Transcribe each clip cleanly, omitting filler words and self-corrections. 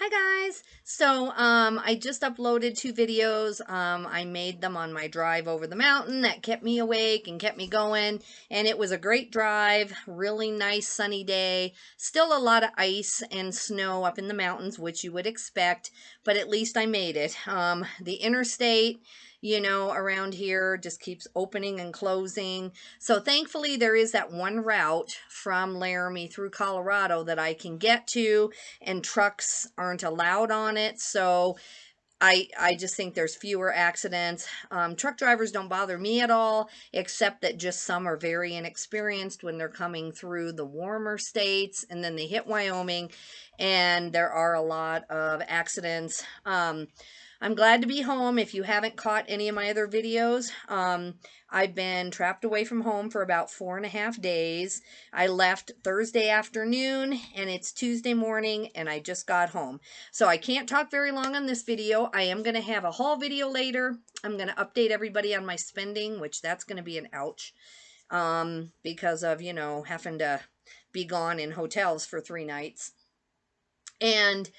Hi guys. I just uploaded 2 videos. I made them on my drive over the mountain that kept me awake and kept me going, and it was a great drive, really nice sunny day. Still a lot of ice and snow up in the mountains, which you would expect, but at least I made it. The interstate, around here just keeps opening and closing. So thankfully there is that one route from Laramie through Colorado that I can get to, and trucks aren't allowed on it. So I just think there's fewer accidents. Truck drivers don't bother me at all, except that just some are very inexperienced when they're coming through the warmer states, and then they hit Wyoming, and there are a lot of accidents. I'm glad to be home. If you haven't caught any of my other videos, I've been trapped away from home for about 4.5 days. I left Thursday afternoon and it's Tuesday morning and I just got home. So I can't talk very long on this video. I am going to have a haul video later. I'm going to update everybody on my spending, which that's going to be an ouch, because of, having to be gone in hotels for 3 nights. And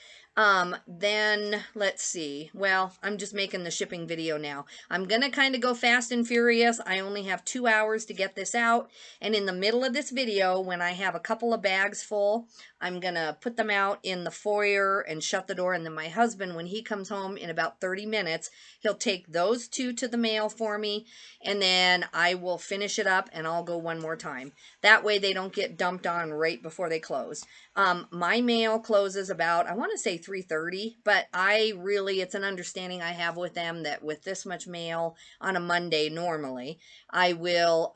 then let's see. Well, I'm just making the shipping video now. I'm going to kind of go fast and furious. I only have 2 hours to get this out. And in the middle of this video, when I have a couple of bags full, I'm going to put them out in the foyer and shut the door. And then my husband, when he comes home in about 30 minutes, he'll take those 2 to the mail for me. And then I will finish it up and I'll go one more time. That way they don't get dumped on right before they close. My mail closes about, I want to say 3:30, but it's an understanding I have with them that with this much mail on a Monday normally, I will,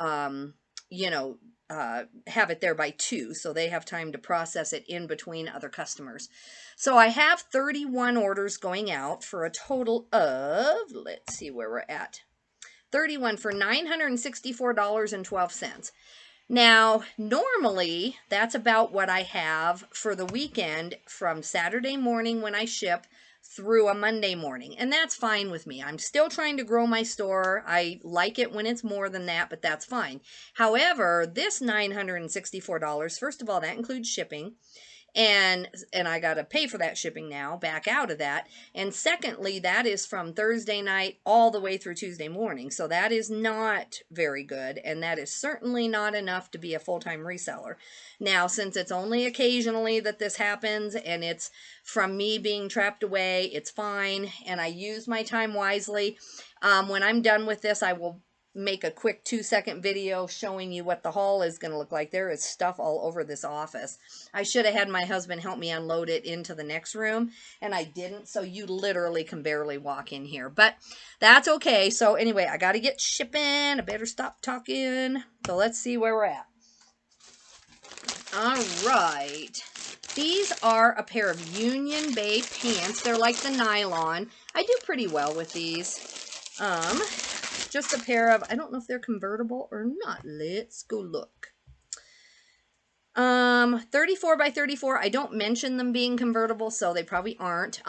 have it there by 2, so they have time to process it in between other customers. So I have 31 orders going out for a total of, let's see where we're at, 31 for $964.12. Now, normally, that's about what I have for the weekend from Saturday morning when I ship through a Monday morning, and that's fine with me. I'm still trying to grow my store. I like it when it's more than that, but that's fine. However, this $964, first of all, that includes shipping. And I got to pay for that shipping now, back out of that. And secondly, that is from Thursday night all the way through Tuesday morning. So that is not very good. And that is certainly not enough to be a full-time reseller. Now, since it's only occasionally that this happens and it's from me being trapped away, it's fine. And I use my time wisely. When I'm done with this, I will make a quick 2-second video showing you what the haul is going to look like. There is stuff all over this office. I should have had my husband help me unload it into the next room, and I didn't, so you literally can barely walk in here, but that's okay. So anyway, I got to get shipping. I better stop talking. So let's see where we're at. All right. These are a pair of Union Bay pants. They're like the nylon. I do pretty well with these. Just a pair of, I don't know if they're convertible or not. Let's go look. 34 by 34. I don't mention them being convertible, so they probably aren't.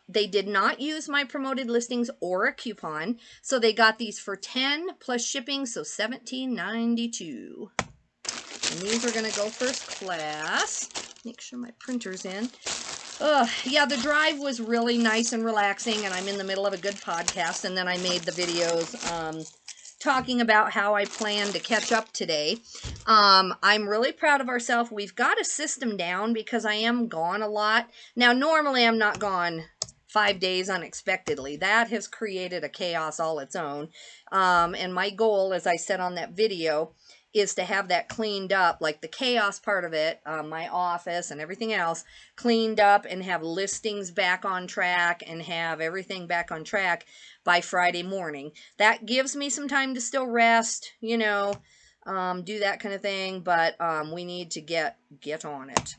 They did not use my promoted listings or a coupon, so they got these for 10 plus shipping, so $17.92. And these are going to go first class. Make sure my printer's in. Yeah, the drive was really nice and relaxing, and I'm in the middle of a good podcast, and then I made the videos talking about how I plan to catch up today. I'm really proud of ourselves. We've got a system down because I am gone a lot. Now, normally I'm not gone 5 days unexpectedly. That has created a chaos all its own. And my goal, as I said on that video, is to have that cleaned up, like the chaos part of it, my office and everything else, cleaned up and have listings back on track and have everything back on track by Friday morning. That gives me some time to still rest, do that kind of thing, but we need to get on it.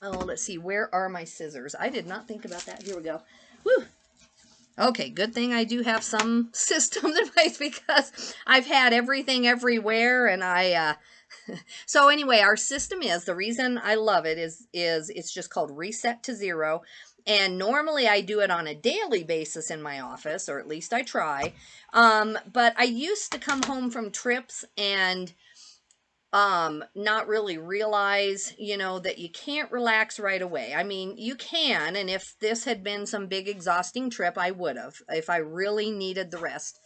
Oh, let's see, where are my scissors? I did not think about that. Here we go. Woo! Okay, good thing I do have some systems in place because I've had everything everywhere, and so anyway, our system is, the reason I love it is it's just called Reset to Zero, and normally I do it on a daily basis in my office, or at least I try, but I used to come home from trips and not really realize, you know, that you can't relax right away. I mean, you can, and if this had been some big exhausting trip, I would have, if I really needed the rest.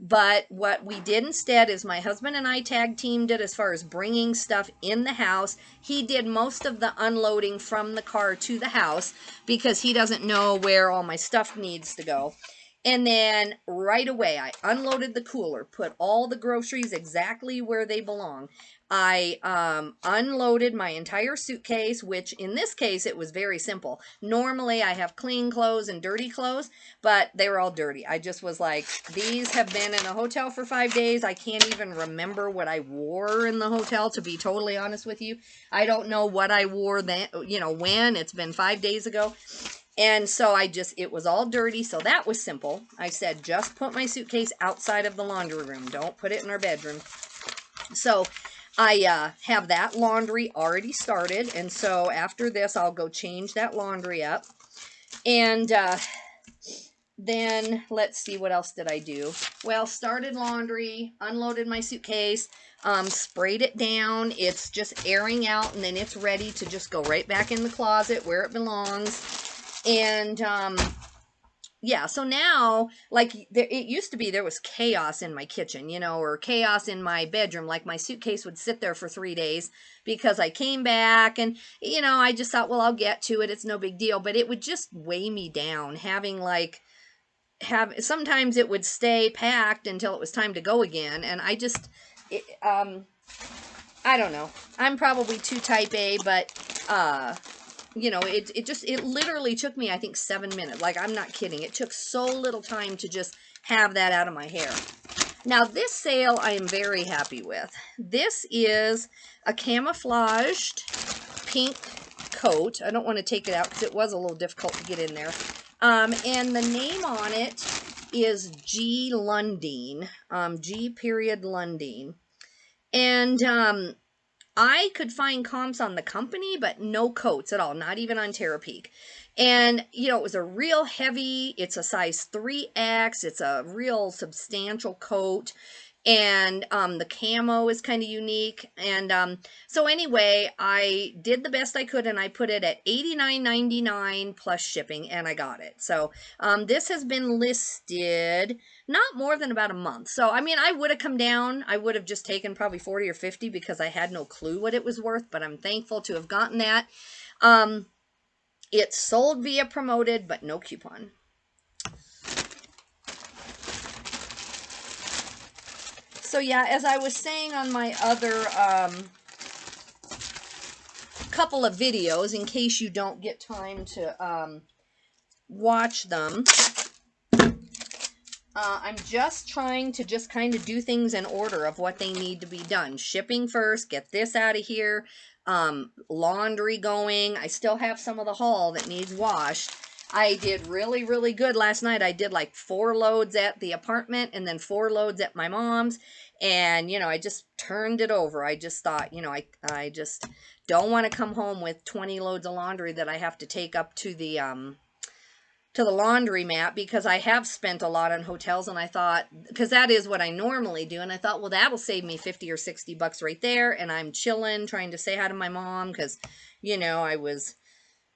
But what we did instead is my husband and I tag teamed it as far as bringing stuff in the house. He did most of the unloading from the car to the house because he doesn't know where all my stuff needs to go. And then right away, I unloaded the cooler, put all the groceries exactly where they belong. I unloaded my entire suitcase, which in this case, it was very simple. Normally, I have clean clothes and dirty clothes, but they were all dirty. I just was like, these have been in a hotel for 5 days. I can't even remember what I wore in the hotel, to be totally honest with you. I don't know what I wore then, you know, when. It's been 5 days ago. And so it was all dirty, so that was simple. I said, just put my suitcase outside of the laundry room. Don't put it in our bedroom. So I have that laundry already started, and so after this, I'll go change that laundry up. And then, let's see, what else did I do? Well, started laundry, unloaded my suitcase, sprayed it down. It's just airing out, and then it's ready to just go right back in the closet where it belongs. And yeah, so now, like, it used to be there was chaos in my kitchen, you know, or chaos in my bedroom. Like, my suitcase would sit there for 3 days because I came back and, you know, I just thought, well, I'll get to it. It's no big deal. But it would just weigh me down having, like, sometimes it would stay packed until it was time to go again. And I just, I don't know. I'm probably too type A, but, you know, it literally took me, I think, 7 minutes. Like, I'm not kidding. It took so little time to just have that out of my hair. Now, this sale I am very happy with. This is a camouflaged pink coat. I don't want to take it out because it was a little difficult to get in there. And the name on it is G. Lundeen. G. Lundeen. And, I could find comps on the company, but no coats at all, not even on Terapeak. And, you know, it was a real heavy, it's a size 3X, it's a real substantial coat. And the camo is kind of unique. And so anyway, I did the best I could, and I put it at $89.99 plus shipping, and I got it. So this has been listed not more than about a month. So, I mean, I would have come down. I would have just taken probably 40 or 50 because I had no clue what it was worth, but I'm thankful to have gotten that. It's sold via promoted, but no coupon. So yeah, as I was saying on my other couple of videos, in case you don't get time to watch them, I'm just trying to just kind of do things in order of what they need to be done. Shipping first, get this out of here, laundry going. I still have some of the haul that needs washed. I did really, really good last night. I did like 4 loads at the apartment and then 4 loads at my mom's. And, you know, I just turned it over. I just thought, you know, I just don't want to come home with 20 loads of laundry that I have to take up to the laundromat, because I have spent a lot on hotels, and I thought, because that is what I normally do, and I thought, well, that'll save me 50 or 60 bucks right there, and I'm chilling, trying to say hi to my mom, because, you know, I was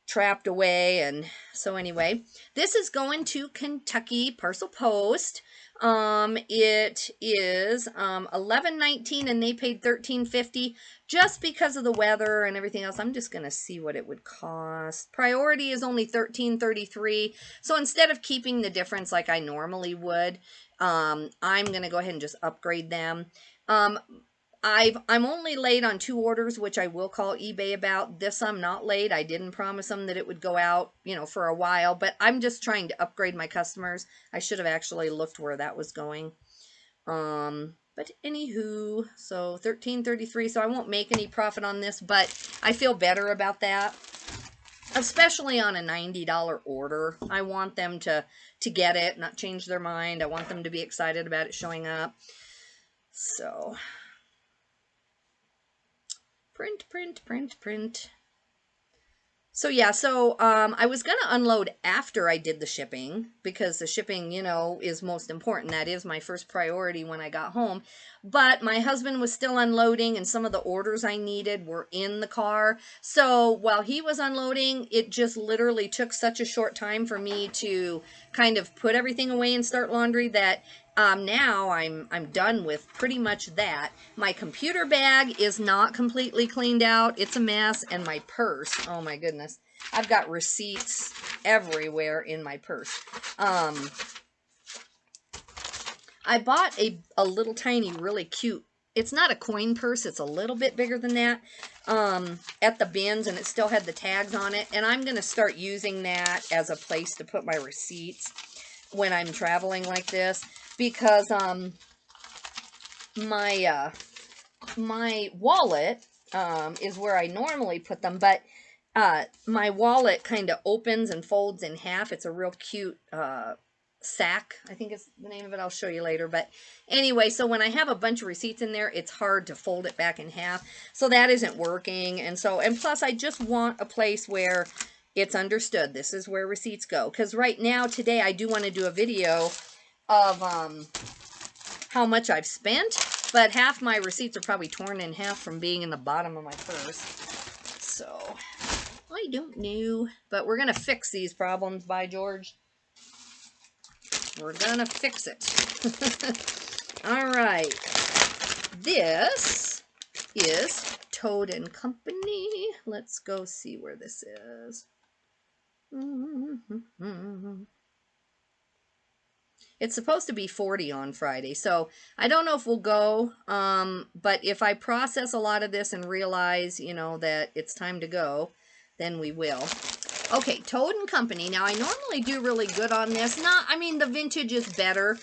trapped away. And so anyway, this is going to Kentucky Parcel Post. It is $11.19, and they paid $13.50 just because of the weather and everything else. I'm just gonna see what it would cost. Priority is only $13.33, so instead of keeping the difference like I normally would, I'm gonna go ahead and just upgrade them. I'm only late on 2 orders, which I will call eBay about. This I'm not late. I didn't promise them that it would go out, you know, for a while, but I'm just trying to upgrade my customers. I should have actually looked where that was going. But anywho, so $13.33, so I won't make any profit on this, but I feel better about that. Especially on a $90 order. I want them to get it, not change their mind. I want them to be excited about it showing up. So print. So yeah, so I was going to unload after I did the shipping because the shipping, you know, is most important. That is my first priority when I got home. But my husband was still unloading and some of the orders I needed were in the car. So while he was unloading, it just literally took such a short time for me to kind of put everything away and start laundry that now I'm done with pretty much that. My computer bag is not completely cleaned out. It's a mess. And my purse, oh my goodness. I've got receipts everywhere in my purse. I bought a little tiny, really cute, it's not a coin purse, it's a little bit bigger than that, at the bins, and it still had the tags on it. And I'm going to start using that as a place to put my receipts when I'm traveling like this, because my wallet is where I normally put them, but my wallet kind of opens and folds in half. It's a real cute sack, I think is the name of it. I'll show you later. But anyway, so when I have a bunch of receipts in there, it's hard to fold it back in half. So that isn't working. And plus I just want a place where it's understood. This is where receipts go. Because right now, today, I do want to do a video of how much I've spent. But half my receipts are probably torn in half from being in the bottom of my purse. So I don't know. But we're going to fix these problems, by George. We're going to fix it. All right. This is Toad & Company. Let's go see where this is. It's supposed to be 40 on Friday, so I don't know if we'll go, but if I process a lot of this and realize, you know, that it's time to go, then we will. Okay, Toad & Company. Now, I normally do really good on this. I mean, the vintage is better.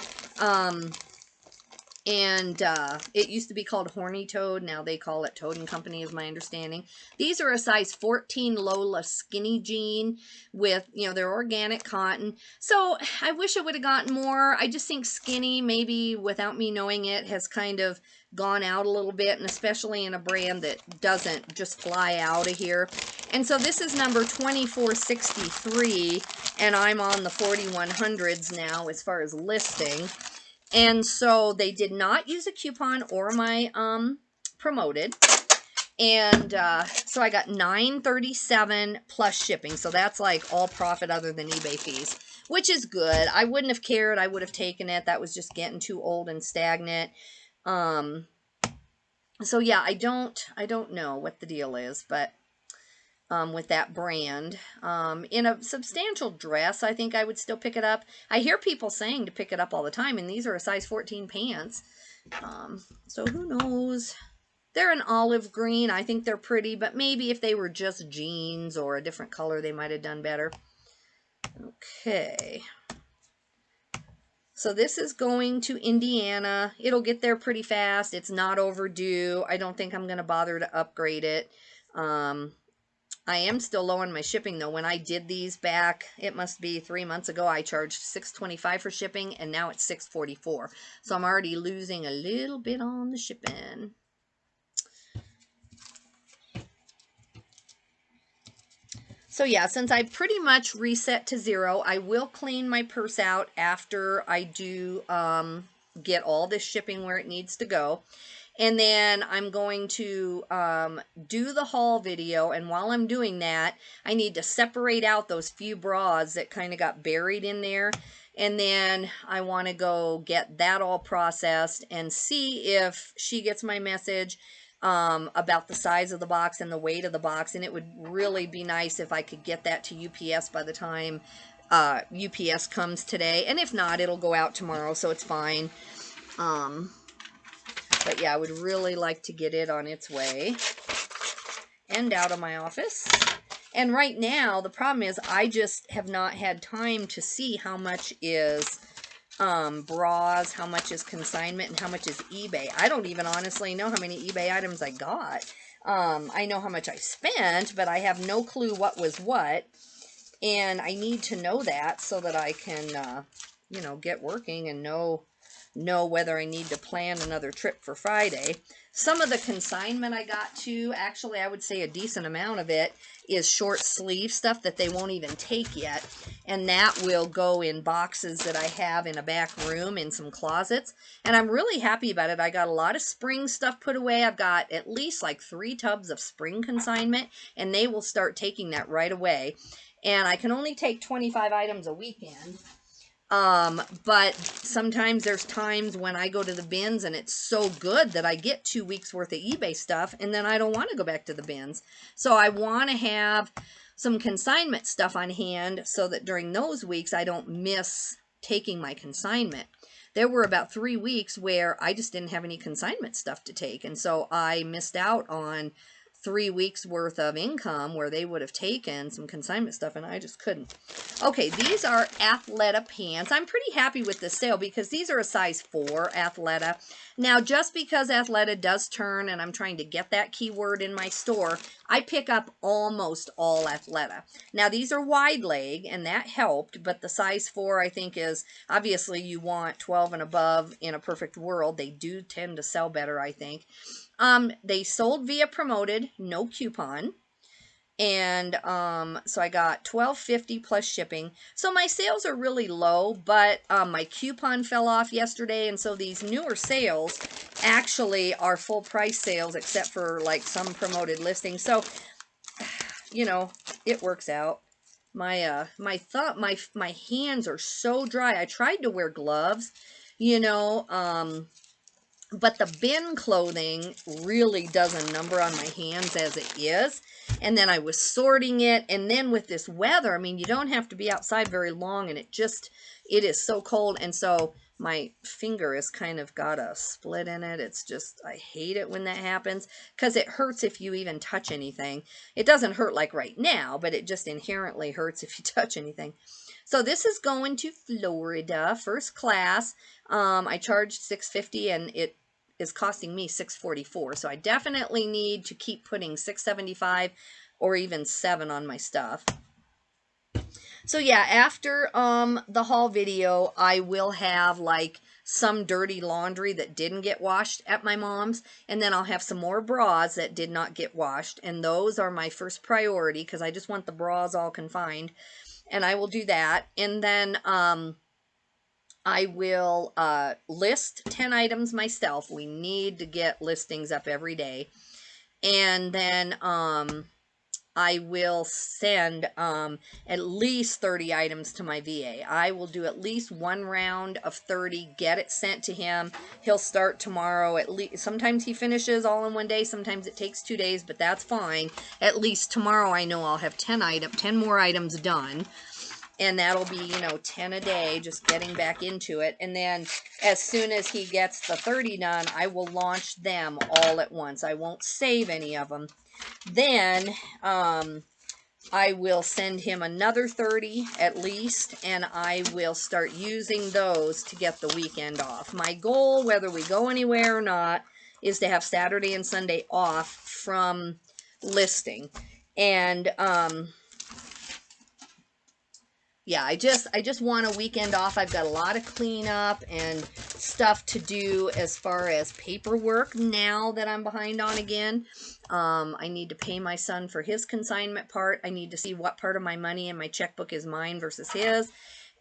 It used to be called Horny Toad. Now they call it Toad & Company, is my understanding. These are a size 14 Lola skinny jean with, you know, they're organic cotton. So I wish I would have gotten more. I just think skinny, maybe without me knowing it, has kind of gone out a little bit, and especially in a brand that doesn't just fly out of here. And so this is number 2463, and I'm on the 4100s now as far as listing. And so they did not use a coupon or my promoted. And so I got $9.37 plus shipping. So that's like all profit other than eBay fees, which is good. I wouldn't have cared. I would have taken it. That was just getting too old and stagnant. So yeah, I don't know what the deal is, but with that brand. In a substantial dress, I think I would still pick it up. I hear people saying to pick it up all the time, and these are a size 14 pants. So who knows? They're an olive green. I think they're pretty, but maybe if they were just jeans or a different color, they might have done better. Okay. So this is going to Indiana. It'll get there pretty fast. It's not overdue. I don't think I'm going to bother to upgrade it. I am still low on my shipping, though. When I did these back, it must be 3 months ago, I charged $6.25 for shipping, and now it's $6.44. So I'm already losing a little bit on the shipping. So yeah, since I pretty much reset to 0, I will clean my purse out after I do get all this shipping where it needs to go. And then I'm going to do the haul video, and while I'm doing that, I need to separate out those few bras that kind of got buried in there. And then I want to go get that all processed and see if she gets my message about the size of the box and the weight of the box. And it would really be nice if I could get that to UPS by the time UPS comes today. And if not, it'll go out tomorrow, so it's fine. But yeah, I would really like to get it on its way and out of my office. And right now, the problem is I just have not had time to see how much is bras, how much is consignment, and how much is eBay. I don't even honestly know how many eBay items I got. I know how much I spent, but I have no clue what was what. And I need to know that so that I can, you know, get working and know know whether I need to plan another trip for Friday. Some of the consignment I got too, actually I would say a decent amount of it is short sleeve stuff that they won't even take yet. And that will go in boxes that I have in a back room in some closets. And I'm really happy about it. I got a lot of spring stuff put away. I've got at least like 3 tubs of spring consignment, and they will start taking that right away. And I can only take 25 items a weekend. But sometimes there's times when I go to the bins and it's so good that I get 2 weeks worth of eBay stuff, and then I don't want to go back to the bins. So I want to have some consignment stuff on hand so that during those weeks I don't miss taking my consignment. There were about 3 weeks where I just didn't have any consignment stuff to take, and so I missed out on 3 weeks worth of income where they would have taken some consignment stuff, and I just couldn't. Okay, these are Athleta pants. I'm pretty happy with this sale because these are a size 4 Athleta. Now, just because Athleta does turn, and I'm trying to get that keyword in my store, I pick up almost all Athleta. Now, these are wide leg, and that helped, but the size 4 I think is, obviously you want 12 and above in a perfect world. They do tend to sell better, I think. They sold via promoted, no coupon. And so I got $12.50 plus shipping. So my sales are really low, but my coupon fell off yesterday, and so these newer sales actually are full price sales except for like some promoted listings. So you know, it works out. My my hands are so dry. I tried to wear gloves, you know, but the bin clothing really does a number on my hands as it is. And then I was sorting it. And then with this weather, I mean, you don't have to be outside very long. And it is so cold. And so my finger has kind of got a split in it. It's just, I hate it when that happens because it hurts if you even touch anything. It doesn't hurt like right now, but it just inherently hurts if you touch anything. So this is going to Florida, first class. I charged $6.50 and it is costing me $6.44. So I definitely need to keep putting $6.75 or even $7 on my stuff. So yeah, after the haul video, I will have like some dirty laundry that didn't get washed at my mom's, and then I'll have some more bras that did not get washed, and those are my first priority because I just want the bras all confined, and I will do that. And then I will list 10 items myself. We need to get listings up every day. And then I will send at least 30 items to my VA. I will do at least one round of 30, get it sent to him. He'll start tomorrow. At least sometimes he finishes all in one day. Sometimes it takes 2 days, but that's fine. At least tomorrow I know I'll have 10 more items done. And that'll be, you know, 10 a day, just getting back into it. And then as soon as he gets the 30 done, I will launch them all at once. I won't save any of them. Then I will send him another 30 at least, and I will start using those to get the weekend off. My goal, whether we go anywhere or not, is to have Saturday and Sunday off from listing. And yeah, I just want a weekend off. I've got a lot of cleanup and stuff to do as far as paperwork now that I'm behind on again. I need to pay my son for his consignment part. I need to see what part of my money in my checkbook is mine versus his.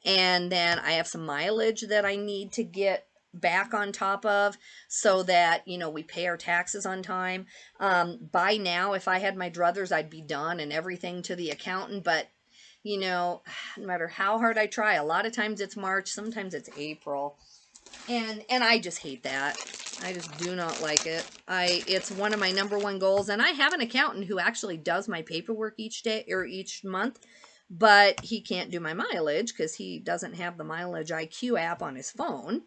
And then I have some mileage that I need to get back on top of so that, you know, we pay our taxes on time. By now, if I had my druthers, I'd be done and everything to the accountant, but you know, no matter how hard I try, a lot of times it's March, sometimes it's April. And I just hate that. I just do not like it. It's one of my #1 goals. And I have an accountant who actually does my paperwork each day or each month, but he can't do my mileage because he doesn't have the Mileage IQ app on his phone.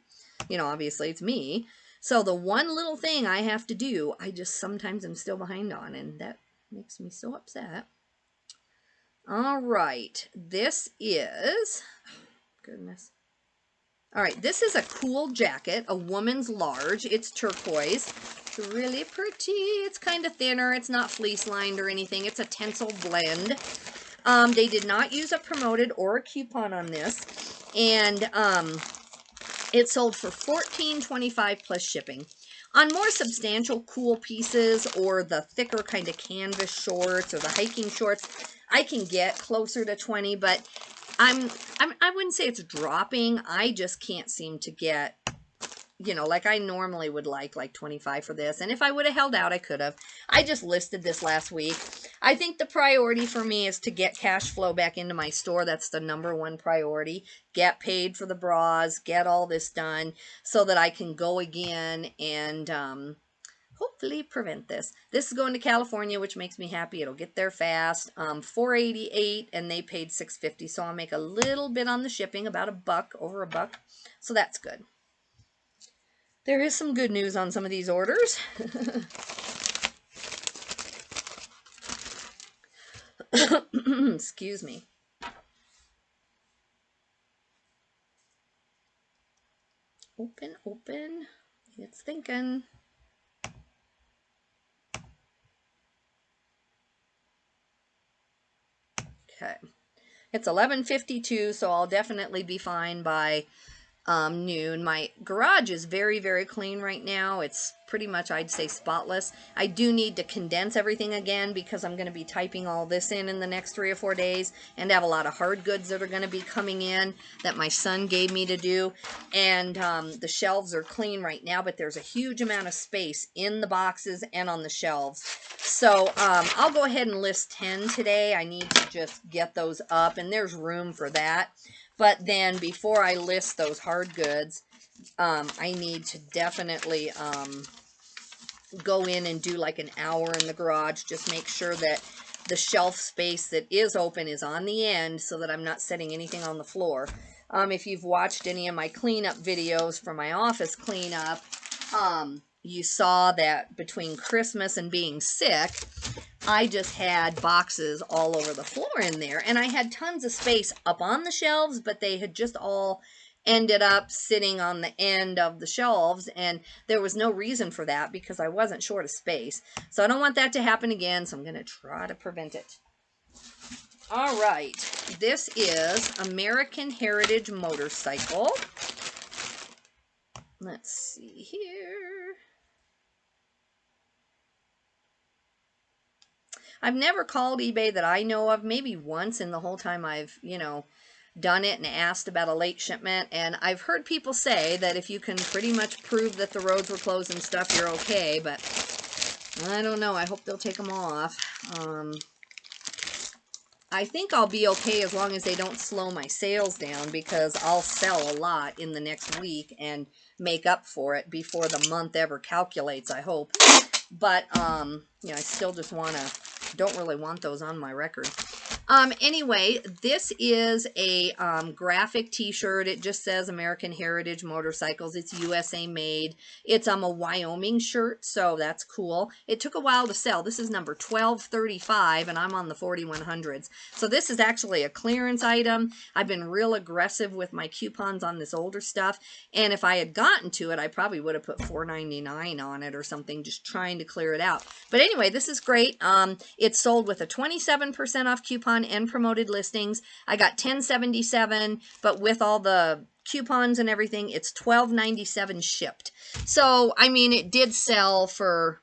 You know, obviously it's me. So the one little thing I have to do, I just sometimes am still behind on, and that makes me so upset. All right, this is, goodness. All right, this is a cool jacket, a woman's large. It's turquoise. It's really pretty. It's kind of thinner. It's not fleece lined or anything. It's a tencel blend. They did not use a promoted or a coupon on this. And It sold for $14.25 plus shipping. On more substantial cool pieces or the thicker kind of canvas shorts or the hiking shorts, I can get closer to 20, but I wouldn't say it's dropping. I just can't seem to get, you know, like I normally would like 25 for this. And if I would have held out, I could have. I just listed this last week. I think the priority for me is to get cash flow back into my store. That's the #1 priority. Get paid for the bras, get all this done so that I can go again and hopefully prevent this. This is going to California, which makes me happy. It'll get there fast. $4.88 and they paid $6.50. So I'll make a little bit on the shipping, about $1, over $1. So that's good. There is some good news on some of these orders. Excuse me. Open, open. It's thinking. Okay. It's 11:52, so I'll definitely be fine by noon. My garage is very, very clean right now. It's pretty much, I'd say, spotless. I do need to condense everything again because I'm going to be typing all this in the next 3 or 4 days and have a lot of hard goods that are going to be coming in that my son gave me to do. And the shelves are clean right now, but there's a huge amount of space in the boxes and on the shelves. So I'll go ahead and list 10 today. I need to just get those up, and there's room for that. But then before I list those hard goods, I need to definitely go in and do like an hour in the garage. Just make sure that the shelf space that is open is on the end so that I'm not setting anything on the floor. If you've watched any of my cleanup videos for my office cleanup, you saw that between Christmas and being sick, I just had boxes all over the floor in there, and I had tons of space up on the shelves, but they had just all ended up sitting on the end of the shelves, and there was no reason for that because I wasn't short of space. So I don't want that to happen again, so I'm going to try to prevent it. All right, this is American Heritage Motorcycle. Let's see here. I've never called eBay that I know of, maybe once in the whole time I've, you know, done it and asked about a late shipment. And I've heard people say that if you can pretty much prove that the roads were closed and stuff, you're okay. But I don't know. I hope they'll take them off. I think I'll be okay as long as they don't slow my sales down, because I'll sell a lot in the next week and make up for it before the month ever calculates, I hope. But, you know, I still just don't really want those on my record. Anyway, this is a graphic t-shirt. It just says American Heritage Motorcycles. It's USA made. It's a Wyoming shirt, so that's cool. It took a while to sell. This is number 1235, and I'm on the 4100s. So this is actually a clearance item. I've been real aggressive with my coupons on this older stuff, and if I had gotten to it, I probably would have put $4.99 on it or something, just trying to clear it out. But anyway, this is great. It's sold with a 27% off coupon and promoted listings. I got $10.77, but with all the coupons and everything, it's $12.97 shipped. So, I mean, it did sell for,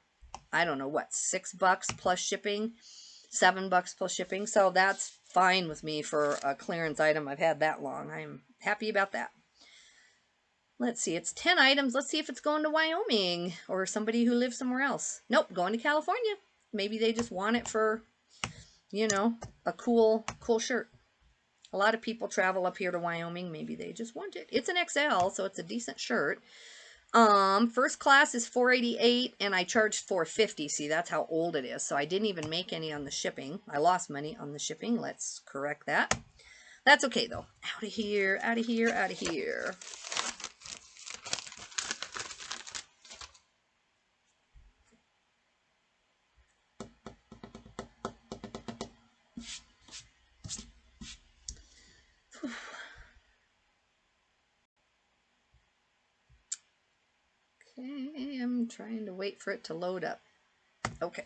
I don't know, what, $6 plus shipping, $7 plus shipping. So that's fine with me for a clearance item. I've had that long. I'm happy about that. Let's see, it's 10 items. Let's see if it's going to Wyoming or somebody who lives somewhere else. Nope, going to California. Maybe they just want it for, you know, a cool shirt. A lot of people travel up here to Wyoming. Maybe they just want it. It's an XL, so it's a decent shirt. First class is $4.88, and I charged $4.50. See, that's how old it is. So I didn't even make any on the shipping. I lost money on the shipping. Let's correct that. That's okay, though. Out of here, out of here, out of here. Okay, I'm trying to wait for it to load up. Okay.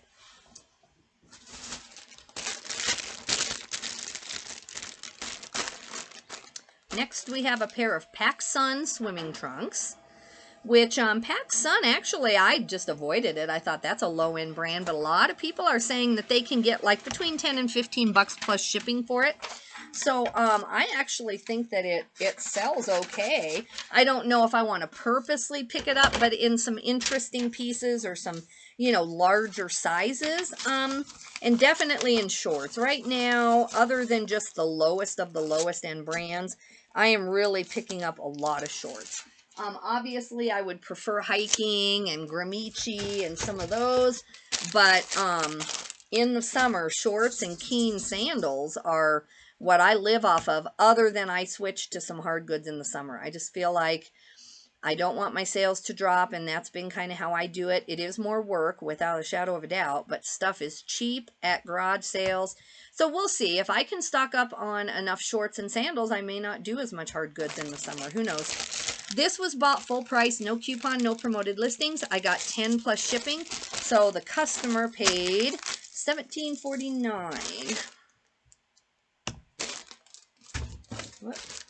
Next, we have a pair of PacSun swimming trunks, which PacSun, actually, I just avoided it. I thought that's a low-end brand, but a lot of people are saying that they can get like between 10 and 15 bucks plus shipping for it. So I actually think that it sells okay. I don't know if I want to purposely pick it up, but in some interesting pieces or some, you know, larger sizes, and definitely in shorts. Right now, other than just the lowest of the lowest end brands, I am really picking up a lot of shorts. Obviously, I would prefer hiking and Gramici and some of those, but in the summer, shorts and Keen sandals are what I live off of, other than I switch to some hard goods in the summer. I just feel like I don't want my sales to drop, and that's been kind of how I do it. It is more work, without a shadow of a doubt, but stuff is cheap at garage sales. So we'll see. If I can stock up on enough shorts and sandals, I may not do as much hard goods in the summer. Who knows? This was bought full price, no coupon, no promoted listings. I got 10 plus shipping, so the customer paid $17.49. What?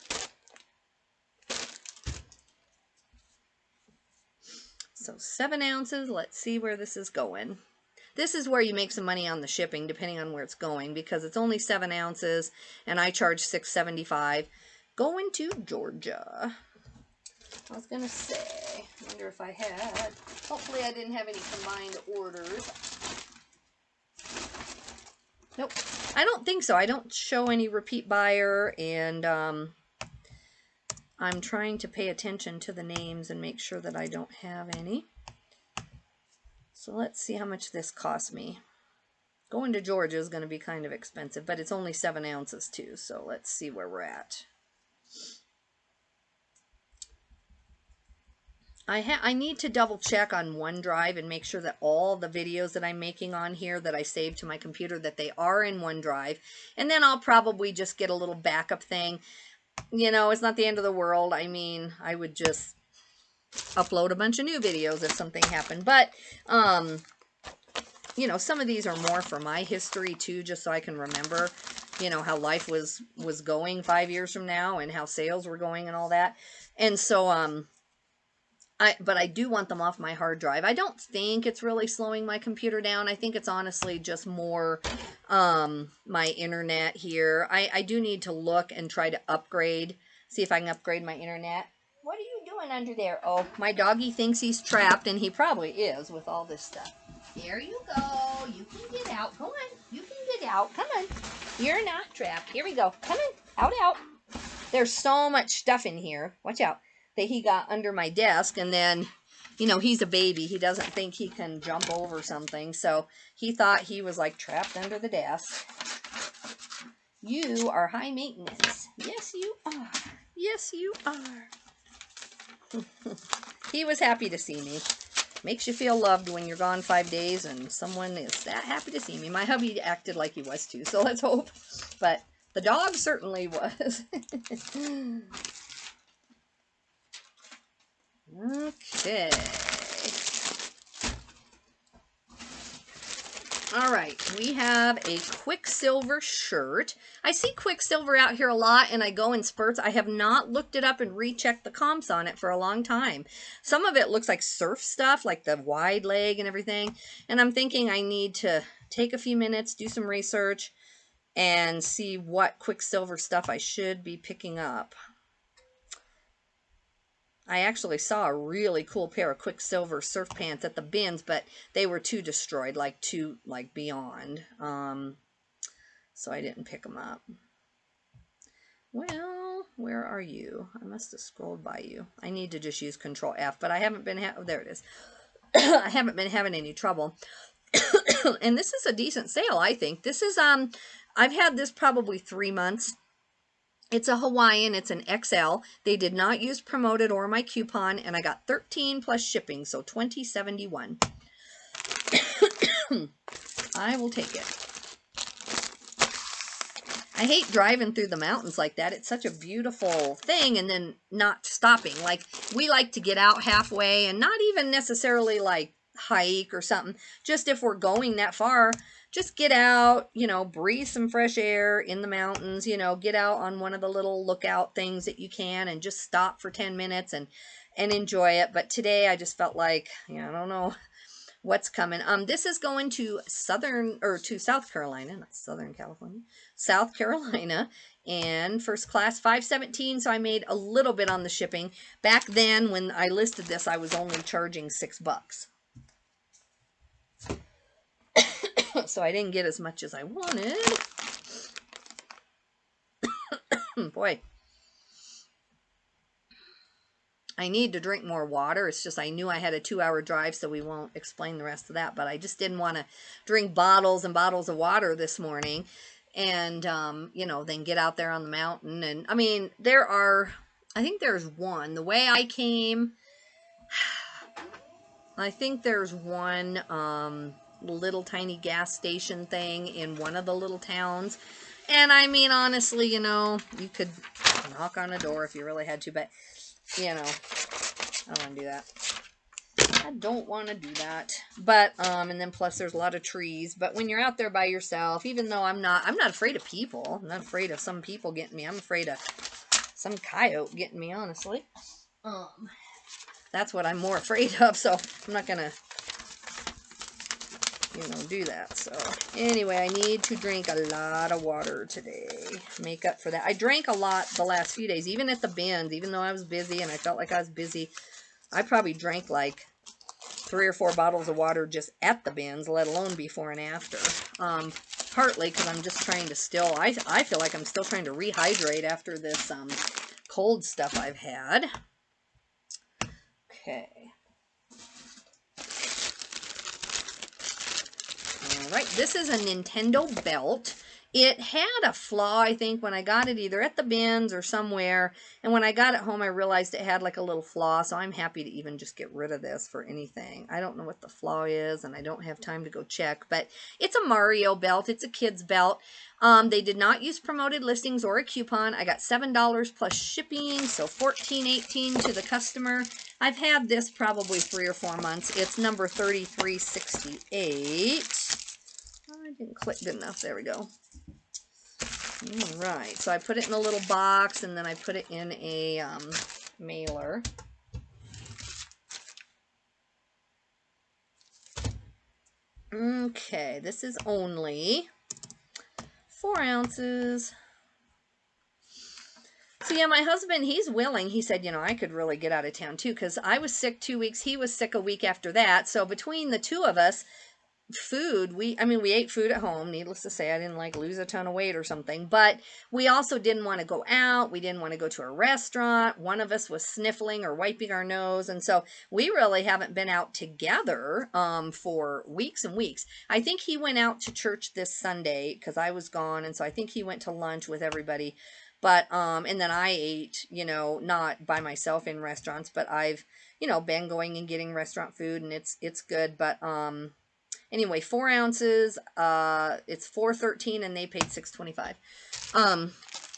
So 7 ounces. Let's see where this is going. This is where you make some money on the shipping, depending on where it's going, because it's only 7 ounces, and I charge $6.75. Going to Georgia. I was going to say, I wonder if I had, hopefully I didn't have any combined orders. Nope, I don't think so. I don't show any repeat buyer, and I'm trying to pay attention to the names and make sure that I don't have any. So let's see how much this cost me. Going to Georgia is going to be kind of expensive, but it's only 7 ounces too, so let's see where we're at. I need to double check on OneDrive and make sure that all the videos that I'm making on here that I saved to my computer, that they are in OneDrive. And then I'll probably just get a little backup thing. You know, it's not the end of the world. I mean, I would just upload a bunch of new videos if something happened. But, you know, some of these are more for my history too, just so I can remember, you know, how life was going 5 years from now and how sales were going and all that. And so, but I do want them off my hard drive. I don't think it's really slowing my computer down. I think it's honestly just more my internet here. I do need to look and try to upgrade, see if I can upgrade my internet. What are you doing under there? Oh, my doggy thinks he's trapped, and he probably is with all this stuff. There you go. You can get out. Go on. You can get out. Come on. You're not trapped. Here we go. Come on. Out, out. There's so much stuff in here. Watch out. That he got under my desk, and then, you know, he's a baby. He doesn't think he can jump over something, so he thought he was like trapped under the desk. You are high maintenance. Yes, you are. Yes, you are. He was happy to see me. Makes you feel loved when you're gone 5 days and someone is that happy to see me. My hubby acted like he was too, so let's hope. But the dog certainly was. Okay. All right, we have a Quicksilver shirt. I see Quicksilver out here a lot, and I go in spurts. I have not looked it up and rechecked the comps on it for a long time. Some of it looks like surf stuff, like the wide leg and everything, and I'm thinking I need to take a few minutes, do some research, and see what Quicksilver stuff I should be picking up. I actually saw a really cool pair of Quicksilver surf pants at the bins, but they were too destroyed, like beyond. So I didn't pick them up. Well, where are you? I must have scrolled by you. I need to just use Control F, but I haven't been, oh, there it is. I haven't been having any trouble. And this is a decent sale, I think. This is, I've had this probably 3 months. It's a Hawaiian. It's an XL. They did not use promoted or my coupon, and I got 13 plus shipping, so $20.71. I will take it. I hate driving through the mountains like that. It's such a beautiful thing, and then not stopping. Like, we like to get out halfway, and not even necessarily like hike or something. Just if we're going that far, just get out, you know, breathe some fresh air in the mountains, you know, get out on one of the little lookout things that you can and just stop for 10 minutes and enjoy it. But today I just felt like, you know, I don't know what's coming. This is going to South Carolina, not Southern California, South Carolina, and first class 517. So I made a little bit on the shipping. Back then when I listed this, I was only charging $6. So I didn't get as much as I wanted. Boy, I need to drink more water. It's just I knew I had a 2-hour drive, so we won't explain the rest of that. But I just didn't want to drink bottles and bottles of water this morning and, you know, then get out there on the mountain. And, I mean, I think there's one. The way I came, I think there's one little tiny gas station thing in one of the little towns. And I mean, honestly, you know, you could knock on a door if you really had to, but, you know, I don't want to do that. I don't want to do that. But, and then plus there's a lot of trees. But when you're out there by yourself, even though I'm not afraid of people. I'm not afraid of some people getting me. I'm afraid of some coyote getting me, honestly. That's what I'm more afraid of, so I'm not gonna, you know, do that. So anyway, I need to drink a lot of water today. Make up for that. I drank a lot the last few days, even at the bins, even though I was busy and I felt like I was busy. I probably drank like 3 or 4 bottles of water just at the bins, let alone before and after. Partly because I'm just trying to I feel like I'm still trying to rehydrate after this cold stuff I've had. Okay. All right, this is a Nintendo belt. It had a flaw, I think, when I got it either at the bins or somewhere. And when I got it home, I realized it had like a little flaw. So I'm happy to even just get rid of this for anything. I don't know what the flaw is, and I don't have time to go check. But it's a Mario belt. It's a kid's belt. They did not use promoted listings or a coupon. I got $7 plus shipping, so $14.18 to the customer. I've had this probably 3 or 4 months. It's number 3368. I didn't click good enough. There we go. All right, so I put it in a little box, and then I put it in a mailer. Okay, this is only 4 ounces. So yeah, my husband, he's willing. He said, you know, I could really get out of town too, because I was sick 2 weeks. He was sick a week after that. So between the two of us, food, we ate food at home. Needless to say, I didn't like lose a ton of weight or something, but we also didn't want to go out. We didn't want to go to a restaurant. One of us was sniffling or wiping our nose, and so we really haven't been out together for weeks and weeks. I think he went out to church this Sunday because I was gone, and so I think he went to lunch with everybody. But and then I ate, you know, not by myself in restaurants, but I've, you know, been going and getting restaurant food, and it's good. But anyway, 4 ounces, it's $4.13 and they paid $6.25.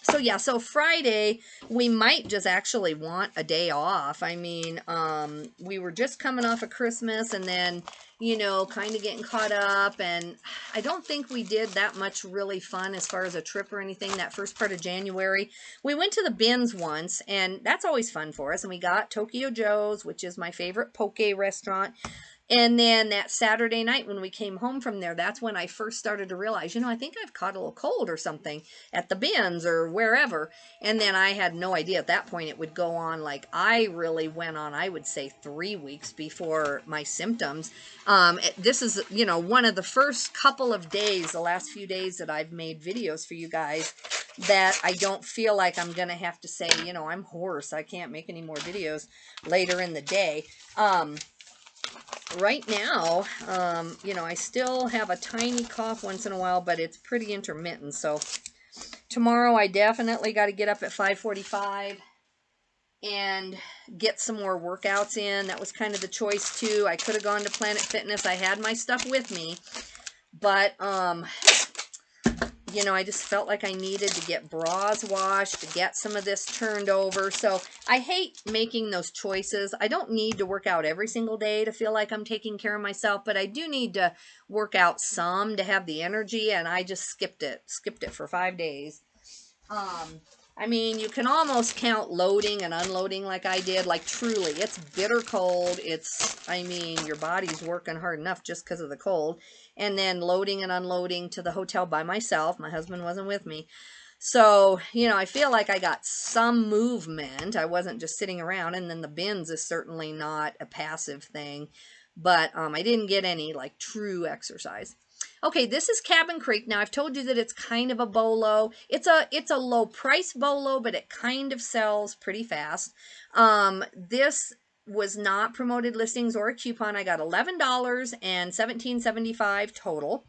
So yeah, so Friday, we might just actually want a day off. I mean, we were just coming off of Christmas and then, you know, kind of getting caught up, and I don't think we did that much really fun as far as a trip or anything that first part of January. We went to the bins once, and that's always fun for us, and we got Tokyo Joe's, which is my favorite poke restaurant. And then that Saturday night when we came home from there, that's when I first started to realize, you know, I think I've caught a little cold or something at the bins or wherever. And then I had no idea at that point it would go on. Like, I really went on, I would say 3 weeks before my symptoms. This is, you know, one of the first couple of days, the last few days that I've made videos for you guys that I don't feel like I'm going to have to say, you know, I'm hoarse. I can't make any more videos later in the day. Right now, you know, I still have a tiny cough once in a while, but it's pretty intermittent. So tomorrow I definitely got to get up at 5:45 and get some more workouts in. That was kind of the choice too. I could have gone to Planet Fitness. I had my stuff with me, but you know, I just felt like I needed to get bras washed, to get some of this turned over. So I hate making those choices. I don't need to work out every single day to feel like I'm taking care of myself, but I do need to work out some to have the energy, and I just skipped it for 5 days. I mean, you can almost count loading and unloading like I did. Like, truly, it's bitter cold. I mean, your body's working hard enough just because of the cold. And then loading and unloading to the hotel by myself. My husband wasn't with me. So, you know, I feel like I got some movement. I wasn't just sitting around. And then the bins is certainly not a passive thing. But I didn't get any, like, true exercise. Okay, this is Cabin Creek. Now, I've told you that it's kind of a bolo. It's a low price bolo, but it kind of sells pretty fast. This was not promoted listings or a coupon. I got $11 and $17.75 total.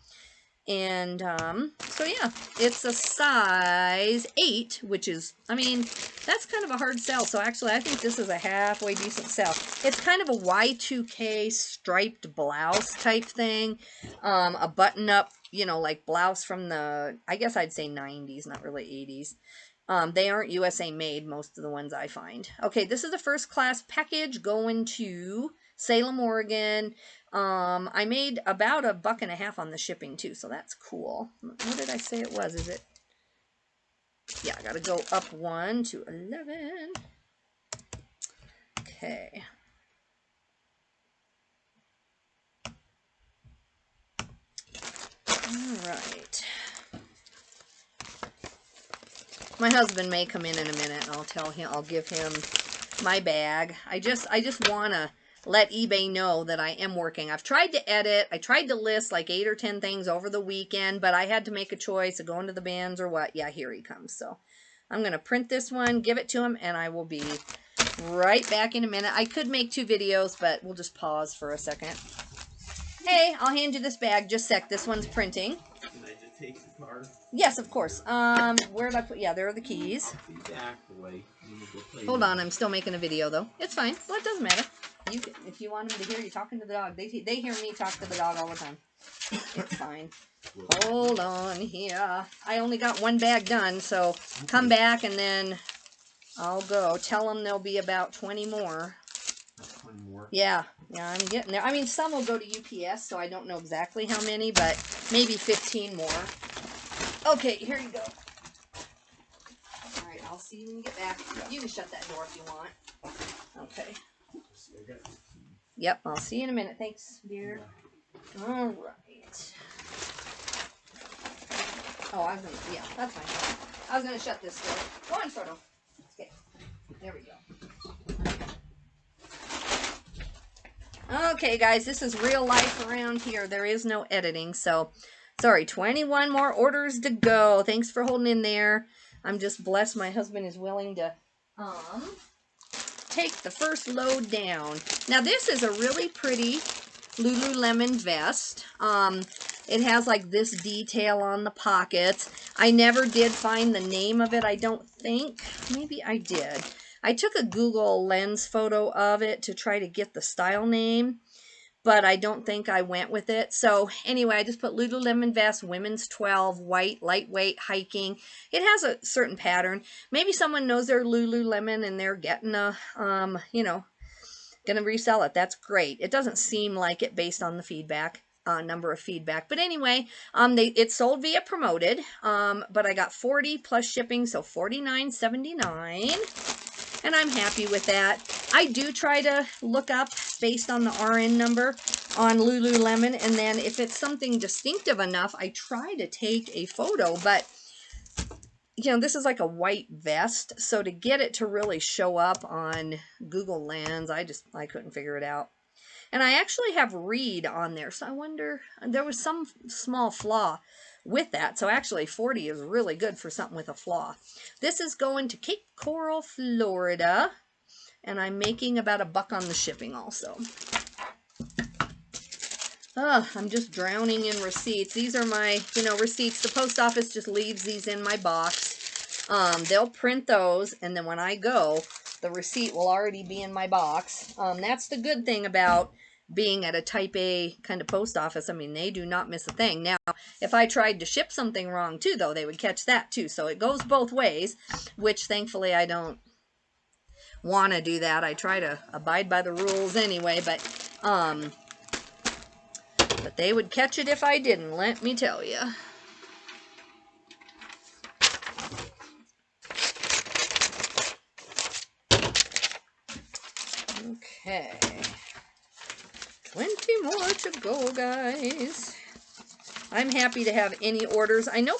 And so yeah, it's a size 8, which is, I mean, that's kind of a hard sell. So actually, I think this is a halfway decent sell. It's kind of a Y2K striped blouse type thing. A button-up, you know, like blouse from the, I guess I'd say 90s, not really 80s. They aren't USA made, most of the ones I find. Okay, this is a first class package going to Salem, Oregon. I made about $1.50 on the shipping too, so that's cool. What did I say it was? Is it? Yeah, I gotta go up 1 to 11. Okay. All right. My husband may come in a minute, and I'll tell him. I'll give him my bag. I just want to let eBay know that I am working. I've tried to edit. I tried to list like 8 or 10 things over the weekend, but I had to make a choice of going to the bins or what. Yeah, here he comes. So I'm going to print this one, give it to him, and I will be right back in a minute. I could make 2 videos, but we'll just pause for a second. Hey, I'll hand you this bag. Just a sec. This one's printing. Can I just take the card? Yes, of course. Where did I put? Yeah, there are the keys. I'll be back away. Hold on, I'm still making a video though. It's fine. Well, it doesn't matter. You can, if you want them to hear you talking to the dog, they hear me talk to the dog all the time. It's fine. Hold on here. I only got 1 bag done, so come back and then I'll go. Tell them there'll be about 20 more. 20 more? Yeah, I'm getting there. I mean, some will go to UPS, so I don't know exactly how many, but maybe 15 more. Okay, here you go. Alright, I'll see you when you get back. You can shut that door if you want. Okay. Yep, I'll see you in a minute. Thanks, dear. Alright. Oh, I was gonna, yeah, that's fine. I was gonna shut this door. Go on, Frodo. Okay, there we go. Okay, guys, this is real life around here. There is no editing, so sorry. 21 more orders to go. Thanks for holding in there. I'm just blessed my husband is willing to take the first load down. Now, this is a really pretty Lululemon vest. It has like this detail on the pockets. I never did find the name of it, I don't think. Maybe I did. I took a Google Lens photo of it to try to get the style name, but I don't think I went with it. So anyway, I just put Lululemon vest, women's 12, white, lightweight, hiking. It has a certain pattern. Maybe someone knows their Lululemon and they're getting a, you know, gonna resell it. That's great. It doesn't seem like it based on the feedback. Number of feedback, but anyway, it sold via promoted, but I got 40 plus shipping, so $49.79, and I'm happy with that. I do try to look up based on the RN number on Lululemon, and then if it's something distinctive enough, I try to take a photo, but you know, this is like a white vest, so to get it to really show up on Google Lens, I couldn't figure it out. And I actually have read on there, so I wonder, there was some small flaw with that. So actually 40 is really good for something with a flaw. This is going to Cape Coral, Florida, and I'm making about $1 on the shipping also. I'm just drowning in receipts. These are my, you know, receipts. The post office just leaves these in my box. They'll print those, and then when I go, the receipt will already be in my box. That's the good thing about being at a type A kind of post office, I mean, they do not miss a thing. Now, if I tried to ship something wrong too, though, they would catch that too. So it goes both ways, which thankfully I don't want to do that. I try to abide by the rules anyway, but they would catch it if I didn't, let me tell you. Okay. 20 more to go, guys. I'm happy to have any orders. I know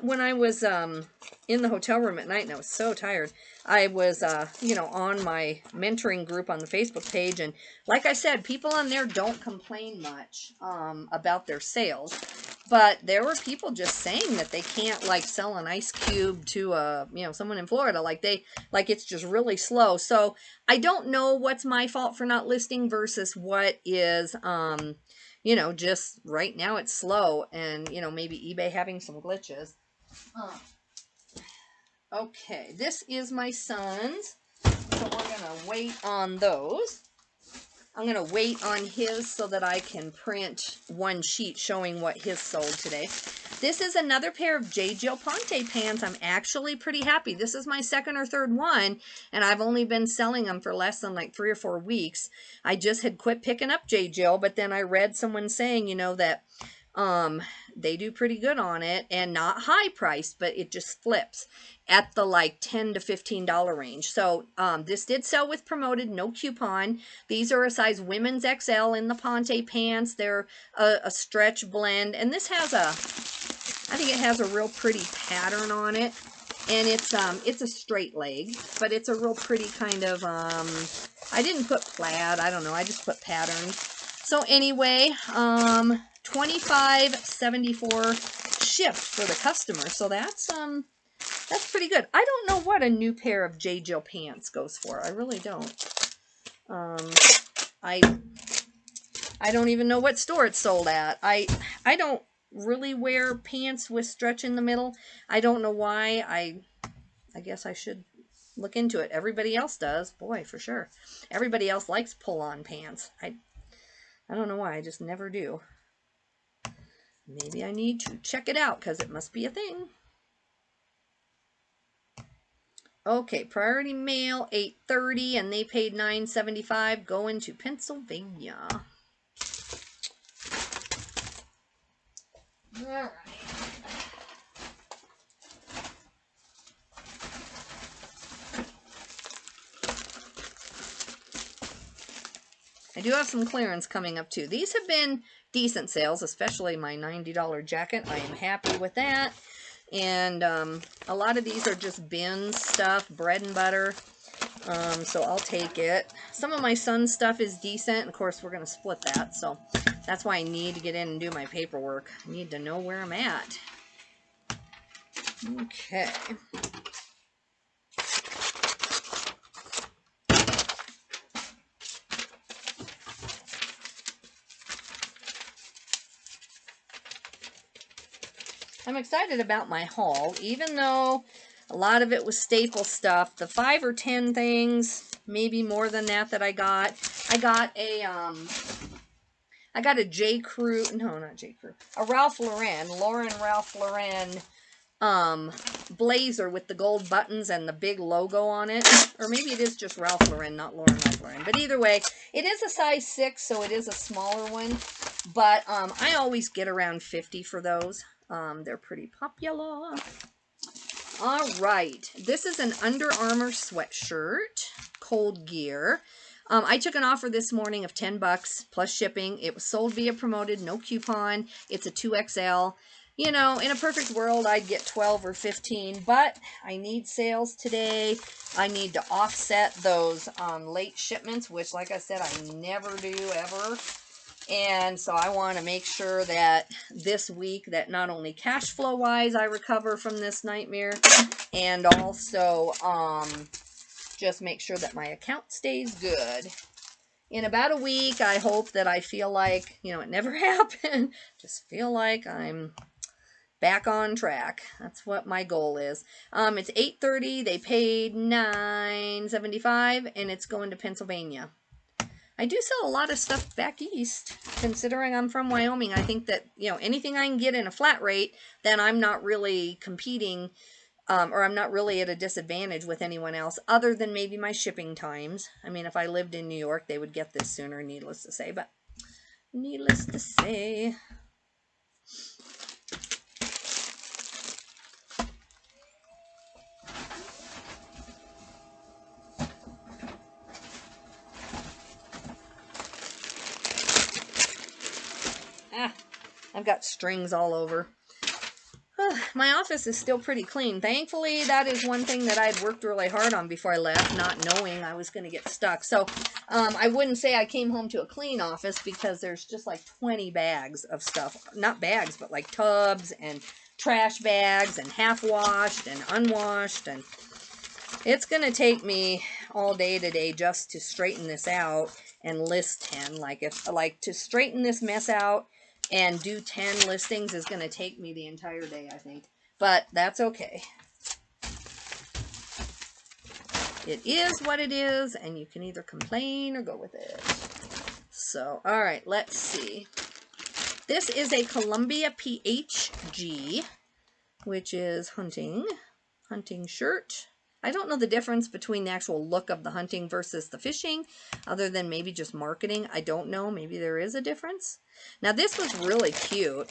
when I was in the hotel room at night and I was so tired, I was you know, on my mentoring group on the Facebook page, and like I said, people on there don't complain much about their sales, but there were people just saying that they can't like sell an ice cube to you know, someone in Florida, like it's just really slow. So I don't know what's my fault for not listing versus what is you know, just right now it's slow, and you know, maybe eBay having some glitches. Okay, this is my son's, so we're gonna wait on those. I'm gonna wait on his so that I can print one sheet showing what his sold today. This is another pair of J. Jill Ponte pants. I'm actually pretty happy. This is my second or third one, and I've only been selling them for less than like 3 or 4 weeks. I just had quit picking up J. Jill, but then I read someone saying, you know, that they do pretty good on it, and not high priced, but it just flips at the like $10 to $15 range. So this did sell with promoted, no coupon. These are a size women's XL in the Ponte pants. They're a stretch blend, and this has a, I think it has a real pretty pattern on it, and it's a straight leg, but it's a real pretty kind of I didn't put plaid, I don't know, I just put pattern. So anyway, $25.74 shipped for the customer. So that's pretty good. I don't know what a new pair of J. Jill pants goes for. I really don't. I don't even know what store it's sold at. I don't really wear pants with stretch in the middle. I don't know why. I guess I should look into it. Everybody else does. Boy, for sure. Everybody else likes pull-on pants. I don't know why. I just never do. Maybe I need to check it out because it must be a thing. Okay, Priority Mail, 8:30, and they paid $9.75 going to Pennsylvania. All right. I do have some clearance coming up too. These have been decent sales, especially my $90 jacket. I am happy with that. And a lot of these are just bin stuff, bread and butter. So I'll take it. Some of my son's stuff is decent. Of course, we're going to split that. So that's why I need to get in and do my paperwork. I need to know where I'm at. Okay. I'm excited about my haul, even though a lot of it was staple stuff. The 5 or 10 things, maybe more than that, that I got. I got a J. Crew, no, not J. Crew, a Ralph Lauren blazer with the gold buttons and the big logo on it. Or maybe it is just Ralph Lauren, not Ralph Lauren. But either way, it is a size 6, so it is a smaller one. But I always get around 50 for those. They're pretty popular. All right. This is an Under Armour sweatshirt, Cold Gear. I took an offer this morning of $10 plus shipping. It was sold via promoted, no coupon. It's a 2XL. You know, in a perfect world, I'd get 12 or 15, but I need sales today. I need to offset those late shipments, which, like I said, I never do, ever. And so I want to make sure that this week that not only cash flow wise I recover from this nightmare, and also just make sure that my account stays good. In about a week, I hope that I feel like, you know, it never happened. Just feel like I'm back on track. That's what my goal is. It's 8:30. They paid $9.75, and it's going to Pennsylvania. I do sell a lot of stuff back east. Considering I'm from Wyoming, I think that, you know, anything I can get in a flat rate, then I'm not really competing, or I'm not really at a disadvantage with anyone else, other than maybe my shipping times. I mean, if I lived in New York, they would get this sooner, needless to say, but needless to say. Ah, I've got strings all over. My office is still pretty clean. Thankfully, that is one thing that I'd worked really hard on before I left, not knowing I was going to get stuck. So I wouldn't say I came home to a clean office, because there's just like 20 bags of stuff. Not bags, but like tubs and trash bags and half washed and unwashed. And it's going to take me all day today just to straighten this out and list 10. Like, to straighten this mess out and do 10 listings is going to take me the entire day, I think. But that's okay. It is what it is, and you can either complain or go with it. So, all right, let's see. This is a Columbia PHG, which is hunting shirt. I don't know the difference between the actual look of the hunting versus the fishing, other than maybe just marketing. I don't know. Maybe there is a difference. Now, this was really cute.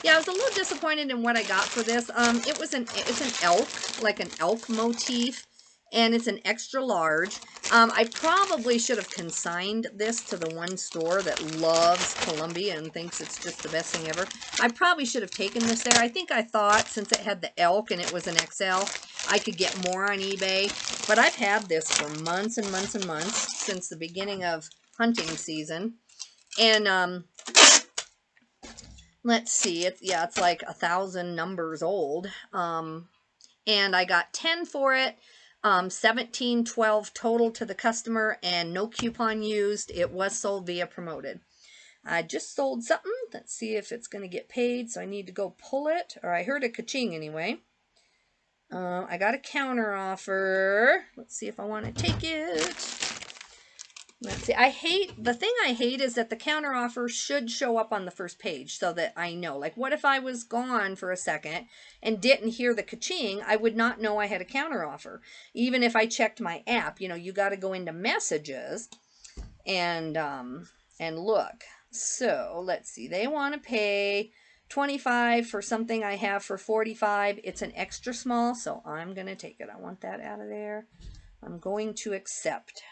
Yeah, I was a little disappointed in what I got for this. It's an elk, like an elk motif, and it's an extra large. I probably should have consigned this to the one store that loves Columbia and thinks it's just the best thing ever. I probably should have taken this there. I think I thought, since it had the elk and it was an XL, I could get more on eBay. But I've had this for months and months and months, since the beginning of hunting season. And let's see, it's like 1,000 numbers old. And I got 10 for it. 17.12 total to the customer, and no coupon used. It was sold via promoted. I just sold something. Let's see if it's going to get paid, so I need to go pull it. Or I heard a ka-ching anyway. I got a counter offer. Let's see if I want to take it. Let's see. The thing I hate is that the counter offer should show up on the first page so that I know. Like, what if I was gone for a second and didn't hear the ka-ching? I would not know I had a counter offer. Even if I checked my app, you got to go into messages and look. So, let's see. They want to pay $25 for something I have for $45. It's an extra small, so I'm going to take it. I want that out of there. I'm going to accept.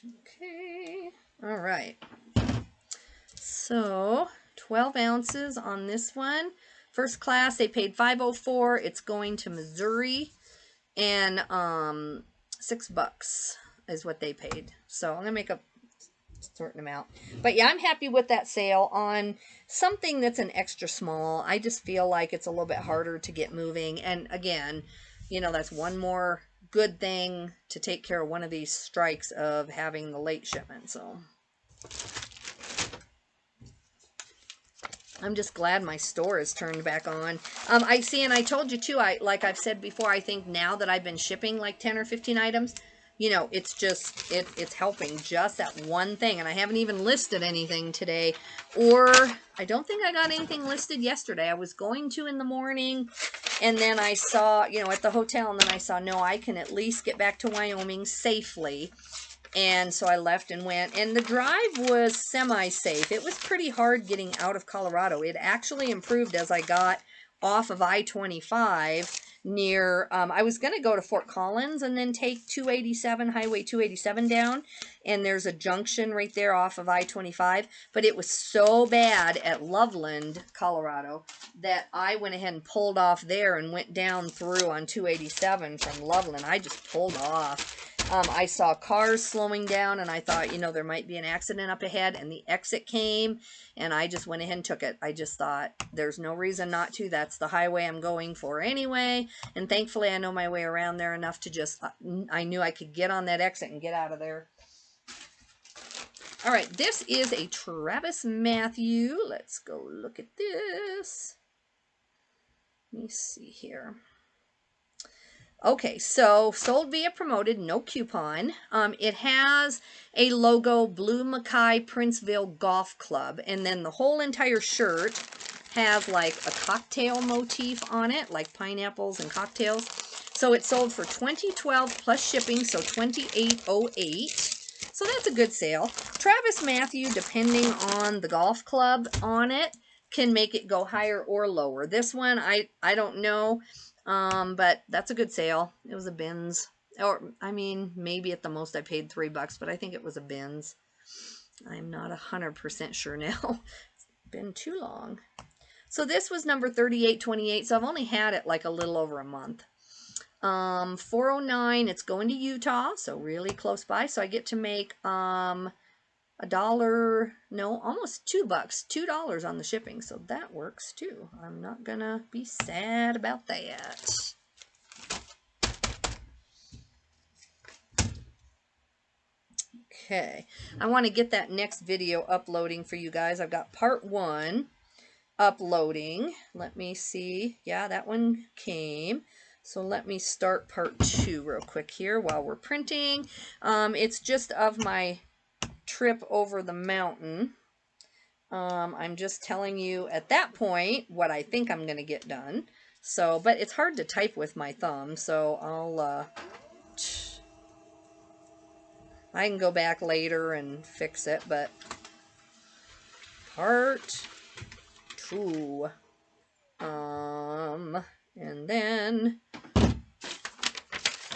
Okay, all right. So 12 ounces on this one. First class, they paid $5.04. It's going to Missouri, and $6 is what they paid. So I'm gonna make a certain amount. But yeah, I'm happy with that sale on something that's an extra small. I just feel like it's a little bit harder to get moving. And again, that's one more good thing to take care of one of these strikes of having the late shipment. So I'm just glad my store is turned back on. I see, and I told you too, like I've said before, I think now that I've been shipping like 10 or 15 items, it's just, it's helping just that one thing. And I haven't even listed anything today, or I don't think I got anything listed yesterday. I was going to in the morning, and then I saw, at the hotel, and then I saw, no, I can at least get back to Wyoming safely. And so I left and went, and the drive was semi-safe. It was pretty hard getting out of Colorado. It actually improved as I got off of I-25 near, I was going to go to Fort Collins and then take 287, Highway 287 down, and there's a junction right there off of I-25, but it was so bad at Loveland, Colorado, that I went ahead and pulled off there and went down through on 287 from Loveland. I just pulled off. I saw cars slowing down, and I thought, there might be an accident up ahead, and the exit came, and I just went ahead and took it. I just thought, there's no reason not to. That's the highway I'm going for anyway, and thankfully I know my way around there enough to just, I knew I could get on that exit and get out of there. All right, this is a Travis Matthew. Let's go look at this. Let me see here. Okay, so sold via promoted, no coupon. It has a logo, Blue Mackay Princeville Golf Club, and then the whole entire shirt has like a cocktail motif on it, like pineapples and cocktails. So it sold for $20.12 plus shipping, so $28.08. So that's a good sale. Travis Matthew, depending on the golf club on it, can make it go higher or lower. This one, I don't know. But that's a good sale. It was a bins. Or, I mean, maybe at the most I paid $3, but I think it was a bins. I'm not 100% sure now. It's been too long. So this was number 3828. So I've only had it like a little over a month. 409, it's going to Utah, so really close by. So I get to make $1, no, almost $2, $2 on the shipping. So that works too. I'm not gonna be sad about that. Okay, I want to get that next video uploading for you guys. I've got part 1 uploading. Let me see. Yeah, that one came. So let me start part 2 real quick here while we're printing. It's just of my trip over the mountain. I'm just telling you at that point what I think I'm going to get done. So, but it's hard to type with my thumb, so I can go back later and fix it, but part 2. And then